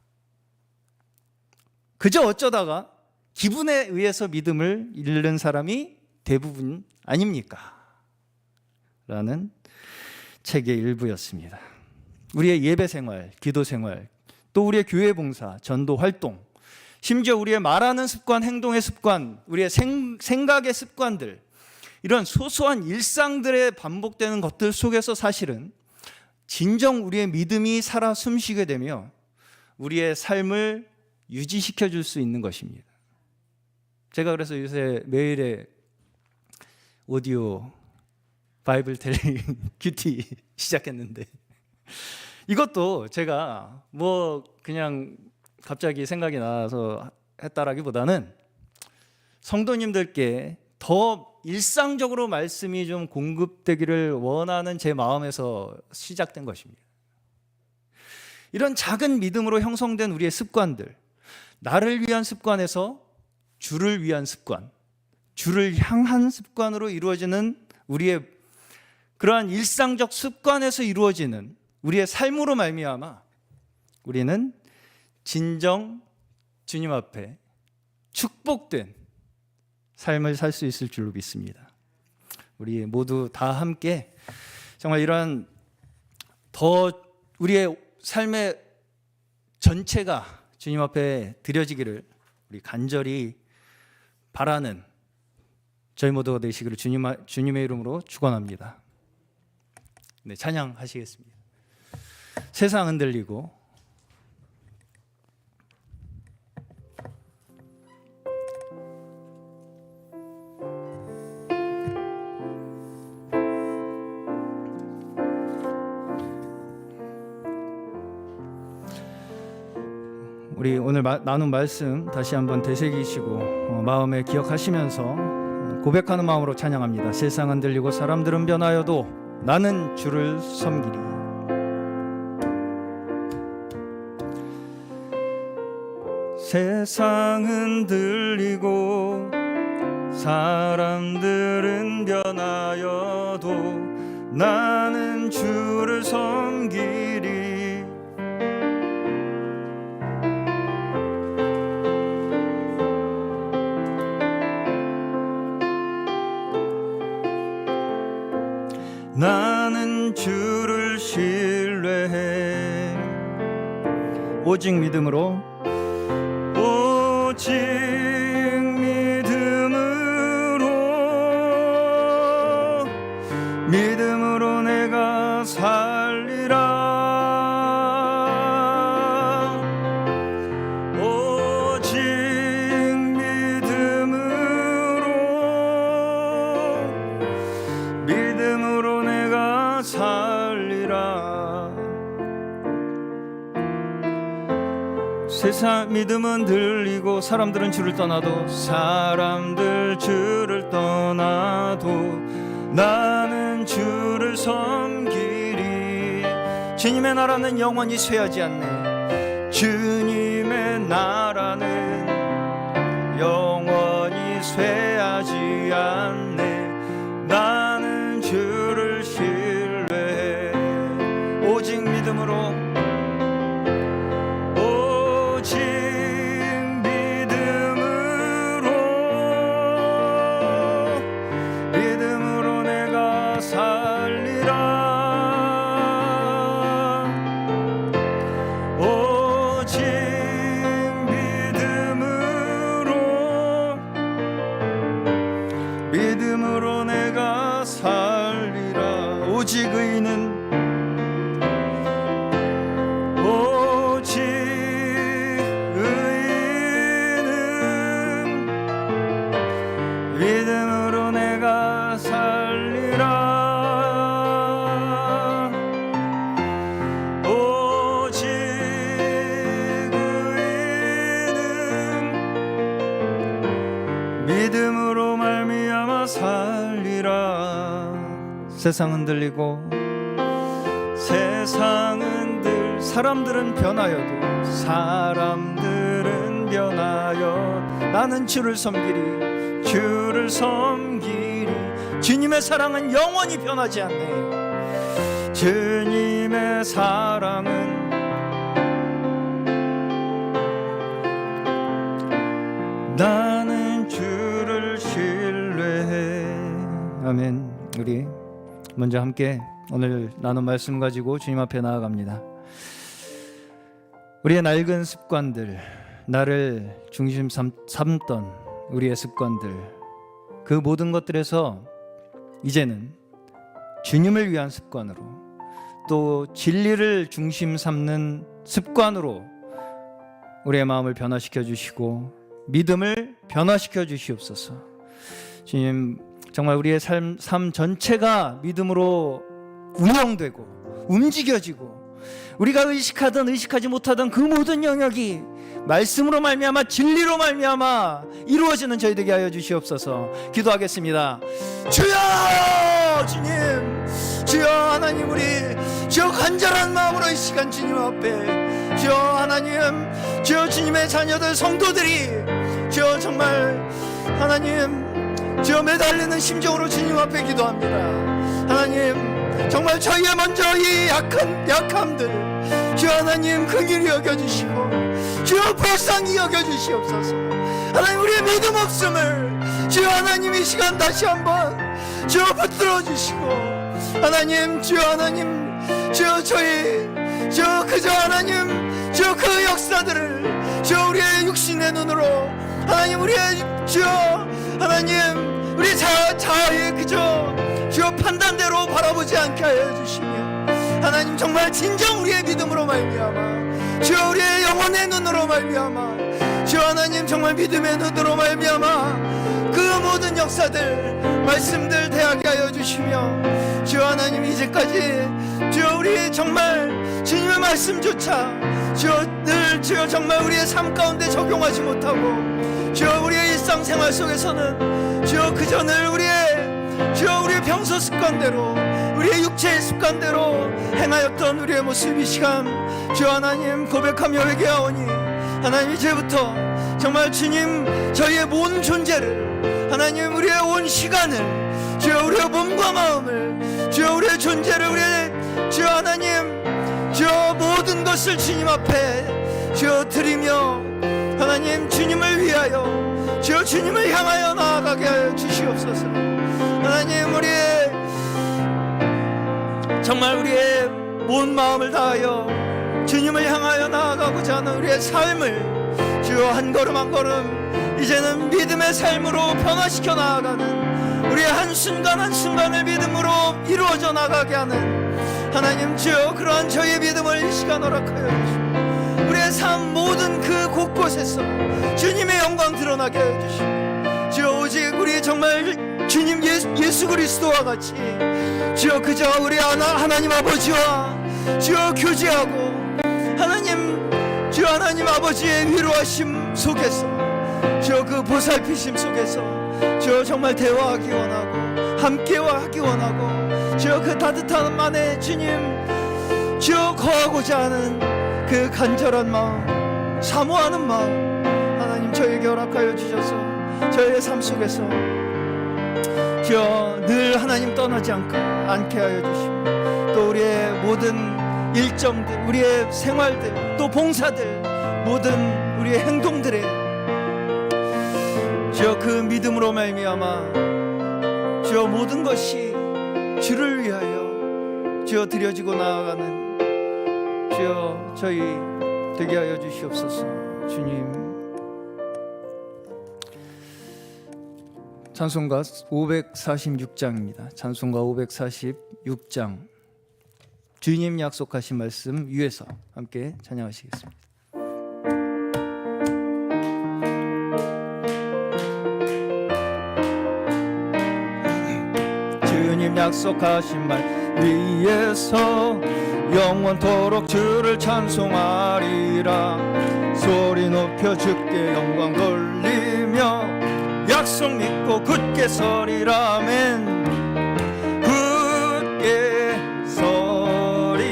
그저 어쩌다가 기분에 의해서 믿음을 잃는 사람이 대부분 아닙니까? 라는 책의 일부였습니다. 우리의 예배 생활, 기도 생활, 또 우리의 교회 봉사, 전도 활동, 심지어 우리의 말하는 습관, 행동의 습관, 우리의 생각의 습관들, 이런 소소한 일상들에 반복되는 것들 속에서 사실은 진정 우리의 믿음이 살아 숨쉬게 되며 우리의 삶을 유지시켜 줄 수 있는 것입니다. 제가 그래서 요새 매일의 오디오 바이블 텔링 큐티 시작했는데 이것도 제가 뭐 그냥 갑자기 생각이 나서 했다라기보다는 성도님들께 더 일상적으로 말씀이 좀 공급되기를 원하는 제 마음에서 시작된 것입니다. 이런 작은 믿음으로 형성된 우리의 습관들, 나를 위한 습관에서 주를 위한 습관, 주를 향한 습관으로 이루어지는 우리의 그러한 일상적 습관에서 이루어지는 우리의 삶으로 말미암아 우리는 진정 주님 앞에 축복된 삶을 살 수 있을 줄로 믿습니다. 우리 모두 다 함께 정말 이러한 더 우리의 삶의 전체가 주님 앞에 드려지기를 우리 간절히 바라는 저희 모두가 되시기를 주님의 이름으로 축원합니다. 네, 찬양하시겠습니다. 세상 흔들리고 우리 오늘 나눈 말씀 다시 한번 되새기시고 마음에 기억하시면서 고백하는 마음으로 찬양합니다. 세상 흔들리고 사람들은 변하여도 나는 주를 섬기리. 세상 흔들리고 사람들은 변하여도 나는 주를 섬기리. 나는 주를 신뢰해. 오직 믿음으로, 오직 믿음으로 내가 살리라. 오직 믿음으로 내가 살리라. 세상 믿음은 들리고 사람들은 주를 떠나도, 사람들 주를 떠나도 나는 주를 섬기리. 주님의 나라는 영원히 쇠하지 않네. 주님의 나라는 영원히 쇠하지 않네. 나는 주를 신뢰해. 오직 믿음으로, 오직 믿음으로 내가 살리라. 오직 믿음으로 내가 살리라. 오직 의인은, 오직 의인은 믿음으로 내가 살리라. 오직 의인은 믿음으로 말미암아 살리라. 세상은 들리고 사람들은 변하여도, 사람들은 변하여 나는 주를 섬기리. 주를 섬기리. 주님의 사랑은 영원히 변하지 않네. 주님의 사랑은 나는 주를 신뢰해. 아멘. 우리 먼저 함께 오늘 나눈 말씀 가지고 주님 앞에 나아갑니다. 우리의 낡은 습관들, 나를 중심 삼던 우리의 습관들, 그 모든 것들에서 이제는 주님을 위한 습관으로, 또 진리를 중심 삼는 습관으로 우리의 마음을 변화시켜 주시고 믿음을 변화시켜 주시옵소서. 주님, 정말 우리의 삶 전체가 믿음으로 운영되고 움직여지고, 우리가 의식하든 의식하지 못하던 그 모든 영역이 말씀으로 말미암아, 진리로 말미암아 이루어지는 저희 되게 하여 주시옵소서. 기도하겠습니다. 주여, 주님, 주여 하나님, 우리 주여 간절한 마음으로 이 시간 주님 앞에, 주여 하나님, 주여 주님의 자녀들 성도들이 주여 정말 하나님, 주여 매달리는 심정으로 주님 앞에 기도합니다. 하나님, 정말 저희의 먼저 이 약함들 주여 하나님 긍휼히 여겨주시고, 주여 불쌍히 여겨주시옵소서. 하나님, 우리의 믿음 없음을 주여 하나님 이 시간 다시 한번 주여 붙들어 주시고, 하나님, 주여 하나님, 주여 저희 주여 그저 하나님, 주여 그 역사들을 주여 우리의 육신의 눈으로 하나님, 우리의 주여 하나님, 우리 자아의 그저 주여 판단대로 바라보지 않게 하여 주시며, 하나님 정말 진정 우리의 믿음으로 말미암아, 주여 우리의 영혼의 눈으로 말미암아, 주여 하나님 정말 믿음의 눈으로 말미암아 그 모든 역사들 말씀들 대하게 하여 주시며, 주여 하나님 이제까지 주여 우리 정말 주님의 말씀조차 주여 늘 주여 정말 우리의 삶 가운데 적용하지 못하고, 주여 우리의 일상생활 속에서는 주여 그저 늘 주여 우리의 평소 습관대로, 우리의 육체의 습관대로 행하였던 우리의 모습 이 시간 주여 하나님 고백하며 회개하오니, 하나님 이제부터 정말 주님 저희의 모든 존재를, 하나님 우리의 온 시간을, 주여 우리의 몸과 마음을, 주여 우리의 존재를, 우리의 주여 하나님 주여 모든 것을 주님 앞에 주여 드리며, 하나님 주님을 위하여 주여 주님을 향하여 나아가게 하여 주시옵소서. 하나님, 우리의 정말 우리의 온 마음을 다하여 주님을 향하여 나아가고자 하는 우리의 삶을 주여 한 걸음 한 걸음 이제는 믿음의 삶으로 변화시켜 나아가는 우리의 한순간 한순간을 믿음으로 이루어져 나가게 하는 하나님 주여 그러한 저희의 믿음을 이 시간 허락하여 주시고 우리의 삶 모든 그 곳곳에서 주님의 영광 드러나게 하여 주시고 주여 오직 우리 정말 주님 예수 그리스도와 같이 주여 그저 우리 하나님 아버지와 주여 교제하고 주여 하나님 아버지의 위로하심 속에서 주여 그 보살피심 속에서 주여 정말 대화하기 원하고 함께와 하기 원하고 주여 그 따뜻한 만에 주님 주여 거하고자 하는 그 간절한 마음 사모하는 마음 하나님 저에게 허락하여 주셔서 저희의 삶 속에서 주여 늘 하나님 떠나지 않게 하여 주시고 또 우리의 모든 일정들 우리의 생활들 또 봉사들 모든 우리의 행동들에 주여 그 믿음으로 말미암아 주여 모든 것이 주를 위하여 주여 드려지고 나아가는 주여 저희 되게 하여 주시옵소서. 주님 찬송가 546장입니다. 찬송가 546장 주님 약속하신 말씀 위에서 함께 찬양하시겠습니다. 주님 약속하신 말 위에서 영원토록 주를 찬송하리라. 소리 높여 주께 영광 돌리며 약속 믿고 굳게 서리라. 아멘. 굳게 서리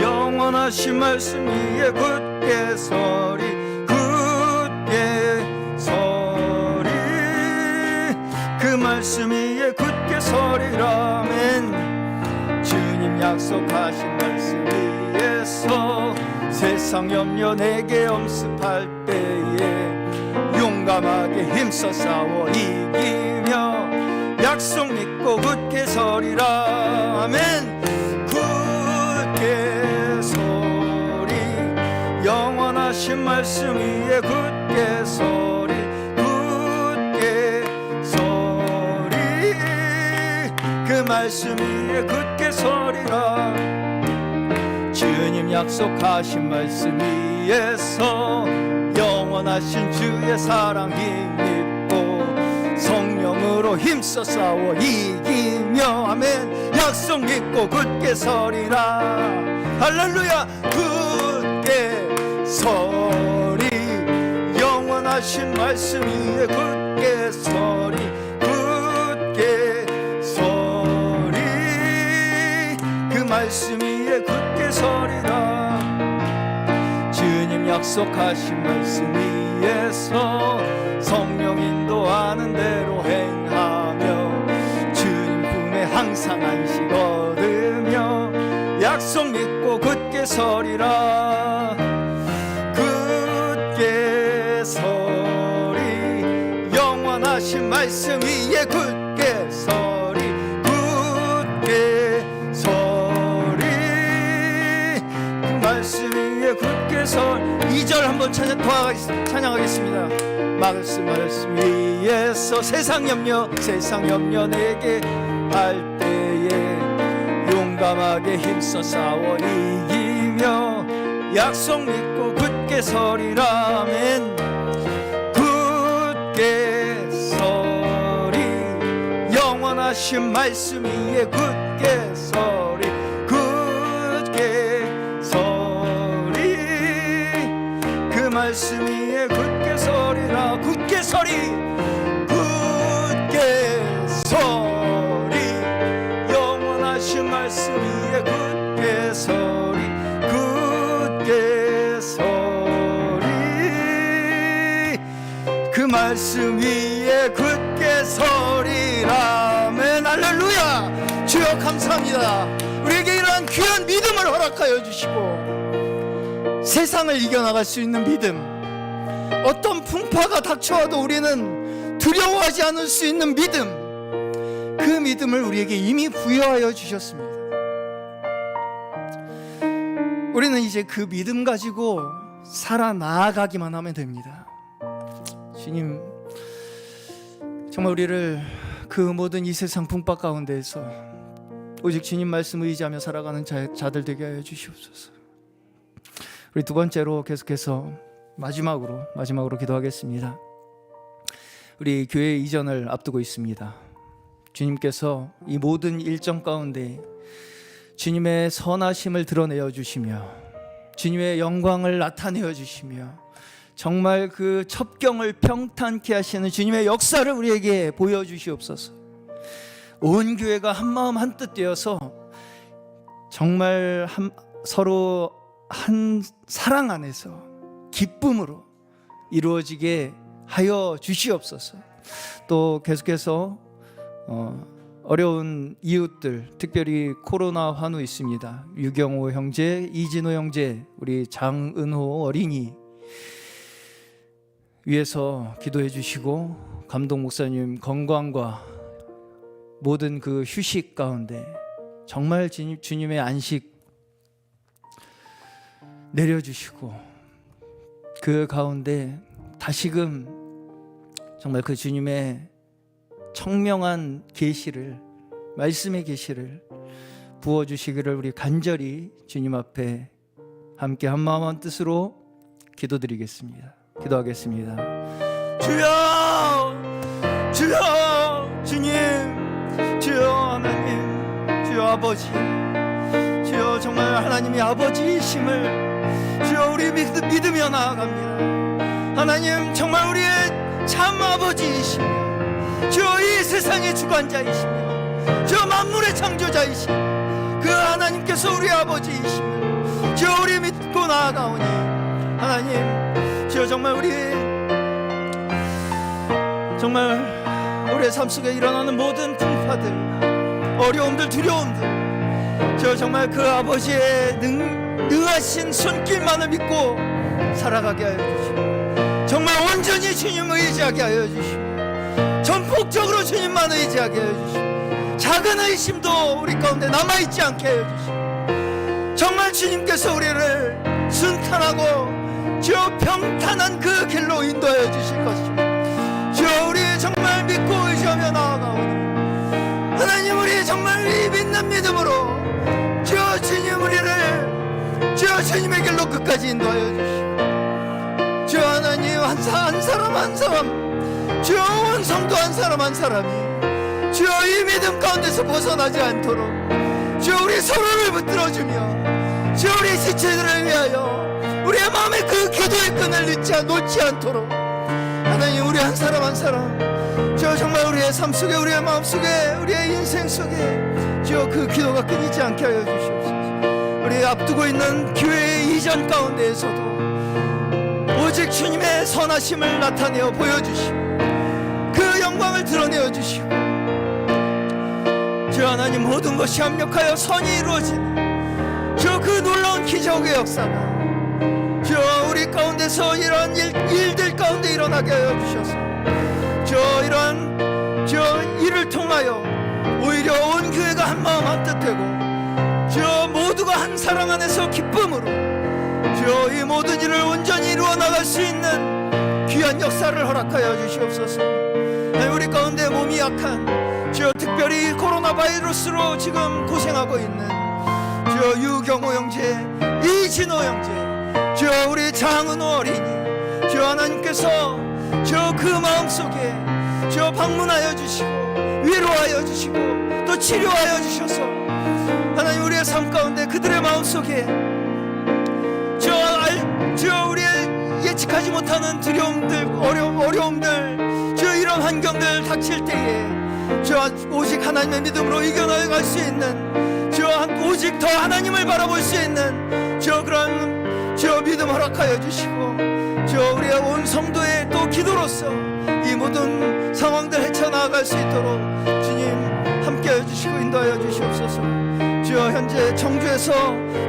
영원하신 말씀 위에 굳게 서리 굳게 서리 그 말씀 위에 굳게 서리라. 아멘. 주님 약속하신 말씀 위에서 세상 염려 내게 엄습할 때에 용감하게 힘써 싸워 이기며 약속 믿고 굳게 서리라. 아멘. 굳게 서리 영원하신 말씀 위에 굳게 서리 굳게 서리 그 말씀 위에 굳게 서리라. 주님 약속하신 말씀 위에서 영원하신 주의 사랑 힘입고 성령으로 힘써 싸워 이기며 아멘. 약속 믿고 굳게 서리라. 할렐루야. 굳게 서리 영원하신 말씀 위에 굳게 서리 굳게 서리 그 말씀 위에 굳게 서리라. 주님 약속하신 말씀 위에서 성령 인도하는 대로 행하며 주님 품에 항상 안식 얻으며 약속 믿고 굳게 서리라. 굳게 서리 영원하신 말씀 위에 굳게 서리 굳게 서리 그 말씀 위에 굳게 서 2절 한번 찬양하겠습니다. 말씀 위에서 세상 염려 내게 할 때에 용감하게 힘써 싸워 이기며 약속 믿고 굳게 서리라. 아멘. 굳게 서리 영원하신 말씀 위에 굳게 서리 굳게 서리 그 말씀 위에 굳게 서리라. 굳게 서리 굳게 서리 영원하신 말씀 위에 굳게 서리 굳게 서리 그 말씀 위에 굳게 서리라. 아멘. 할렐루야. 주여 감사합니다. 우리에게 이러한 귀한 믿음을 허락하여 주시고 세상을 이겨나갈 수 있는 믿음, 어떤 풍파가 닥쳐와도 우리는 두려워하지 않을 수 있는 믿음, 그 믿음을 우리에게 이미 부여하여 주셨습니다. 우리는 이제 그 믿음 가지고 살아나가기만 하면 됩니다. 주님, 정말 우리를 그 모든 이 세상 풍파 가운데에서 오직 주님 말씀 의지하며 살아가는 자들 되게 하여 주시옵소서. 우리 두 번째로 계속해서 마지막으로 기도하겠습니다. 우리 교회 이전을 앞두고 있습니다. 주님께서 이 모든 일정 가운데 주님의 선하심을 드러내어 주시며 주님의 영광을 나타내어 주시며 정말 그 첩경을 평탄케 하시는 주님의 역사를 우리에게 보여주시옵소서. 온 교회가 한마음 한뜻 되어서 정말 서로 한 사랑 안에서 기쁨으로 이루어지게 하여 주시옵소서. 또 계속해서 어려운 이웃들, 특별히 코로나 환우 있습니다. 유경호 형제, 이진호 형제, 우리 장은호 어린이 위해서 기도해 주시고, 감독 목사님 건강과 모든 그 휴식 가운데 정말 주님의 안식 내려주시고, 그 가운데 다시금 정말 그 주님의 청명한 계시를, 말씀의 계시를 부어주시기를 우리 간절히 주님 앞에 함께 한마음 한뜻으로 기도드리겠습니다. 기도하겠습니다. 주여, 주여, 주님, 주여 하나님, 주여 아버지, 주여 정말 하나님이 아버지이심을 주여 우리 믿으며 나아갑니다. 하나님 정말 우리의 참 아버지이시며 주여 이 세상의 주관자이시며 주여 만물의 창조자이시며 그 하나님께서 우리 아버지이시며 주여 우리 믿고 나아가오니 하나님 주여 정말 우리의 삶 속에 일어나는 모든 풍파들, 어려움들, 두려움들 주여 정말 그 아버지의 능하신 손길만을 믿고 살아가게 하여 주시고 정말 온전히 주님을 의지하게 하여 주시고 전폭적으로 주님만 의지하게 하여 주시고 작은 의심도 우리 가운데 남아있지 않게 하여 주시고 정말 주님께서 우리를 순탄하고 주여 평탄한 그 길로 인도하여 주실 것이고 주여 우리 정말 믿고 의지하며 나아가오니 하나님 우리 정말 이 믿는 믿음으로 주여 주님 우리를 주여 주님의 길로 끝까지 인도하여 주시고 주여 하나님 한 사람 한 사람 주여 온 성도 한 사람이 주여 이 믿음 가운데서 벗어나지 않도록 주여 우리 서로를 붙들어주며 주여 우리 지체들을 위하여 우리의 마음에 그 기도의 끈을 놓지 않도록 하나님 우리 한 사람 주여 정말 우리의 삶 속에 우리의 마음 속에 우리의 인생 속에 주여 그 기도가 끊이지 않게 하여 주시옵소서. 우리 앞두고 있는 교회의 이전 가운데에서도 오직 주님의 선하심을 나타내어 보여주시고 그 영광을 드러내어 주시고 주여 하나님 모든 것이 합력하여 선이 이루어지는 주여 그 놀라운 기적의 역사가 주여 우리 가운데서 이런 일들 가운데 일어나게 하여 주셔서 주여 이러한 주여 이를 통하여 오히려 온 교회가 한마음 한뜻되고 주여 모두가 한 사랑 안에서 기쁨으로 주여 이 모든 일을 온전히 이루어 나갈 수 있는 귀한 역사를 허락하여 주시옵소서. 우리 가운데 몸이 약한 주여 특별히 코로나 바이러스로 지금 고생하고 있는 주여 유경호 형제, 이진호 형제, 주여 우리 장은호 어린이 주여 하나님께서 주여 그 마음속에 주여 방문하여 주시고 위로하여 주시고 또 치료하여 주셔서 하나님 우리의 삶 가운데 그들의 마음속에 주여 우리의 예측하지 못하는 두려움들, 어려움들 주여 이런 환경들 닥칠 때에 주여 오직 하나님의 믿음으로 이겨나갈 수 있는 주여 오직 더 하나님을 바라볼 수 있는 주여 그런 주여 믿음 허락하여 주시고 주여 우리의 온 성도의 또 기도로서 이 모든 상황들 헤쳐나갈 수 있도록 주님 함께하여 주시고 인도하여 주시옵소서. 주여 현재 청주에서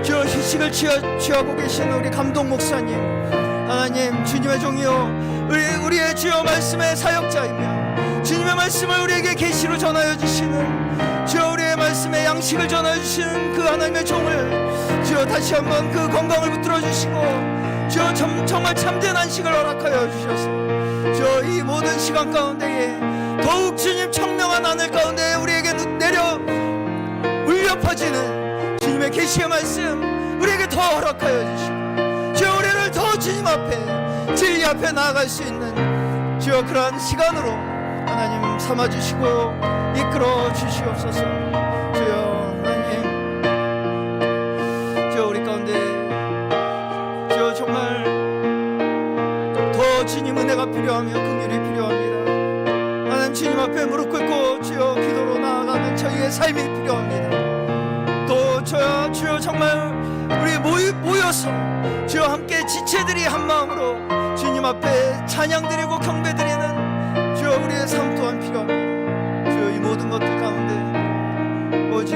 주여 휴식을 취하고 계신 우리 감독 목사님 하나님 주님의 종이요 우리의 주여 말씀의 사역자이며 주님의 말씀을 우리에게 계시로 전하여 주시는 주여 우리의 말씀의 양식을 전하여 주시는 그 하나님의 종을 주여 주여 다시 한번 그 건강을 붙들어 주시고 주여 정말 참된 안식을 허락하여 주셔서 주여 이 모든 시간 가운데에 더욱 주님 청명한 하늘 가운데 우리에게 내려 울려 퍼지는 주님의 계시의 말씀 우리에게 더 허락하여 주시고 주여 우리를 더 주님 앞에 진리 앞에 나아갈 수 있는 주여 그러한 시간으로 하나님 삼아주시고 이끌어 주시옵소서. 주여 하나님 주여 우리 가운데 주여 정말 더 주님 은혜가 필요하며 긍휼이 필요합니다. 하나님 주님 앞에 무릎 꿇고 주여 기도로 나아가는 저희의 삶이 필요합니다. 또 주여 정말 우리 모여서 주여 함께 지체들이 한 마음으로 주님 앞에 찬양드리고 경배드리는 주여 우리의 삶 또한 필요합니다. 주여 이 모든 것들 가운데 오직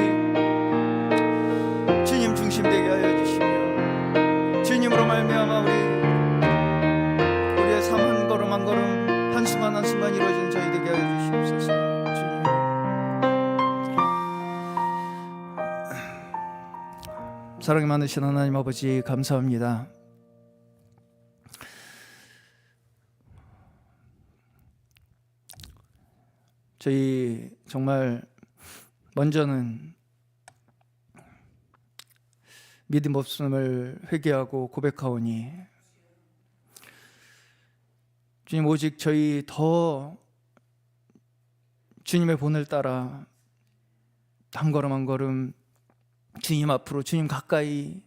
주님 중심되게 하여 주시며 주님으로 말미암아 우리의 삶 한 걸음 한 걸음 한순간 한순간 이루어지는 저희 되게 하여 주시옵소서. 주님 사랑이 많으신 하나님 아버지 감사합니다. 저희 정말 먼저는 믿음 없음을 회개하고 고백하오니 주님 오직 저희 더 주님의 본을 따라 한 걸음 한 걸음 주님 앞으로 주님 가까이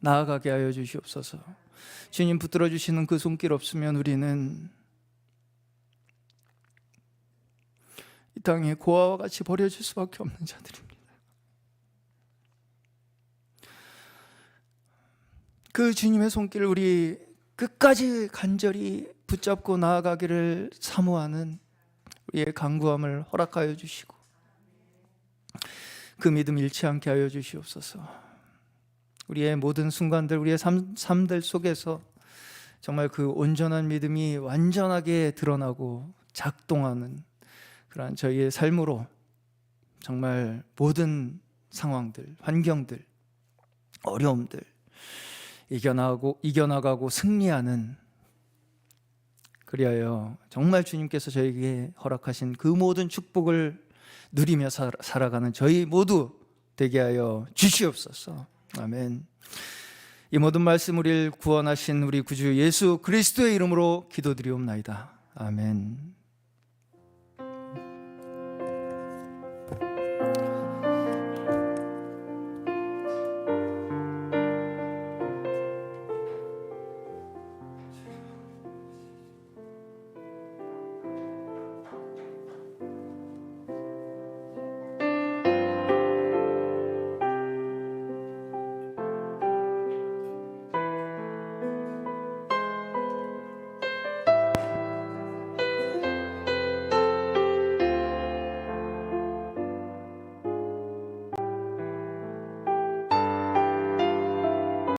나아가게 하여 주시옵소서. 주님 붙들어 주시는 그 손길 없으면 우리는 이 땅에 고아와 같이 버려질 수밖에 없는 자들입니다. 그 주님의 손길을 우리 끝까지 간절히 붙잡고 나아가기를 사모하는 우리의 간구함을 허락하여 주시고 그 믿음 잃지 않게 하여 주시옵소서. 우리의 모든 순간들 우리의 삶들 속에서 정말 그 온전한 믿음이 완전하게 드러나고 작동하는 그러한 저희의 삶으로 정말 모든 상황들, 환경들, 어려움들 이겨나가고 승리하는 그리하여 정말 주님께서 저에게 허락하신 그 모든 축복을 누리며 살아가는 저희 모두 되게 하여 주시옵소서. 아멘. 이 모든 말씀 우리를 구원하신 우리 구주 예수 그리스도의 이름으로 기도드리옵나이다. 아멘.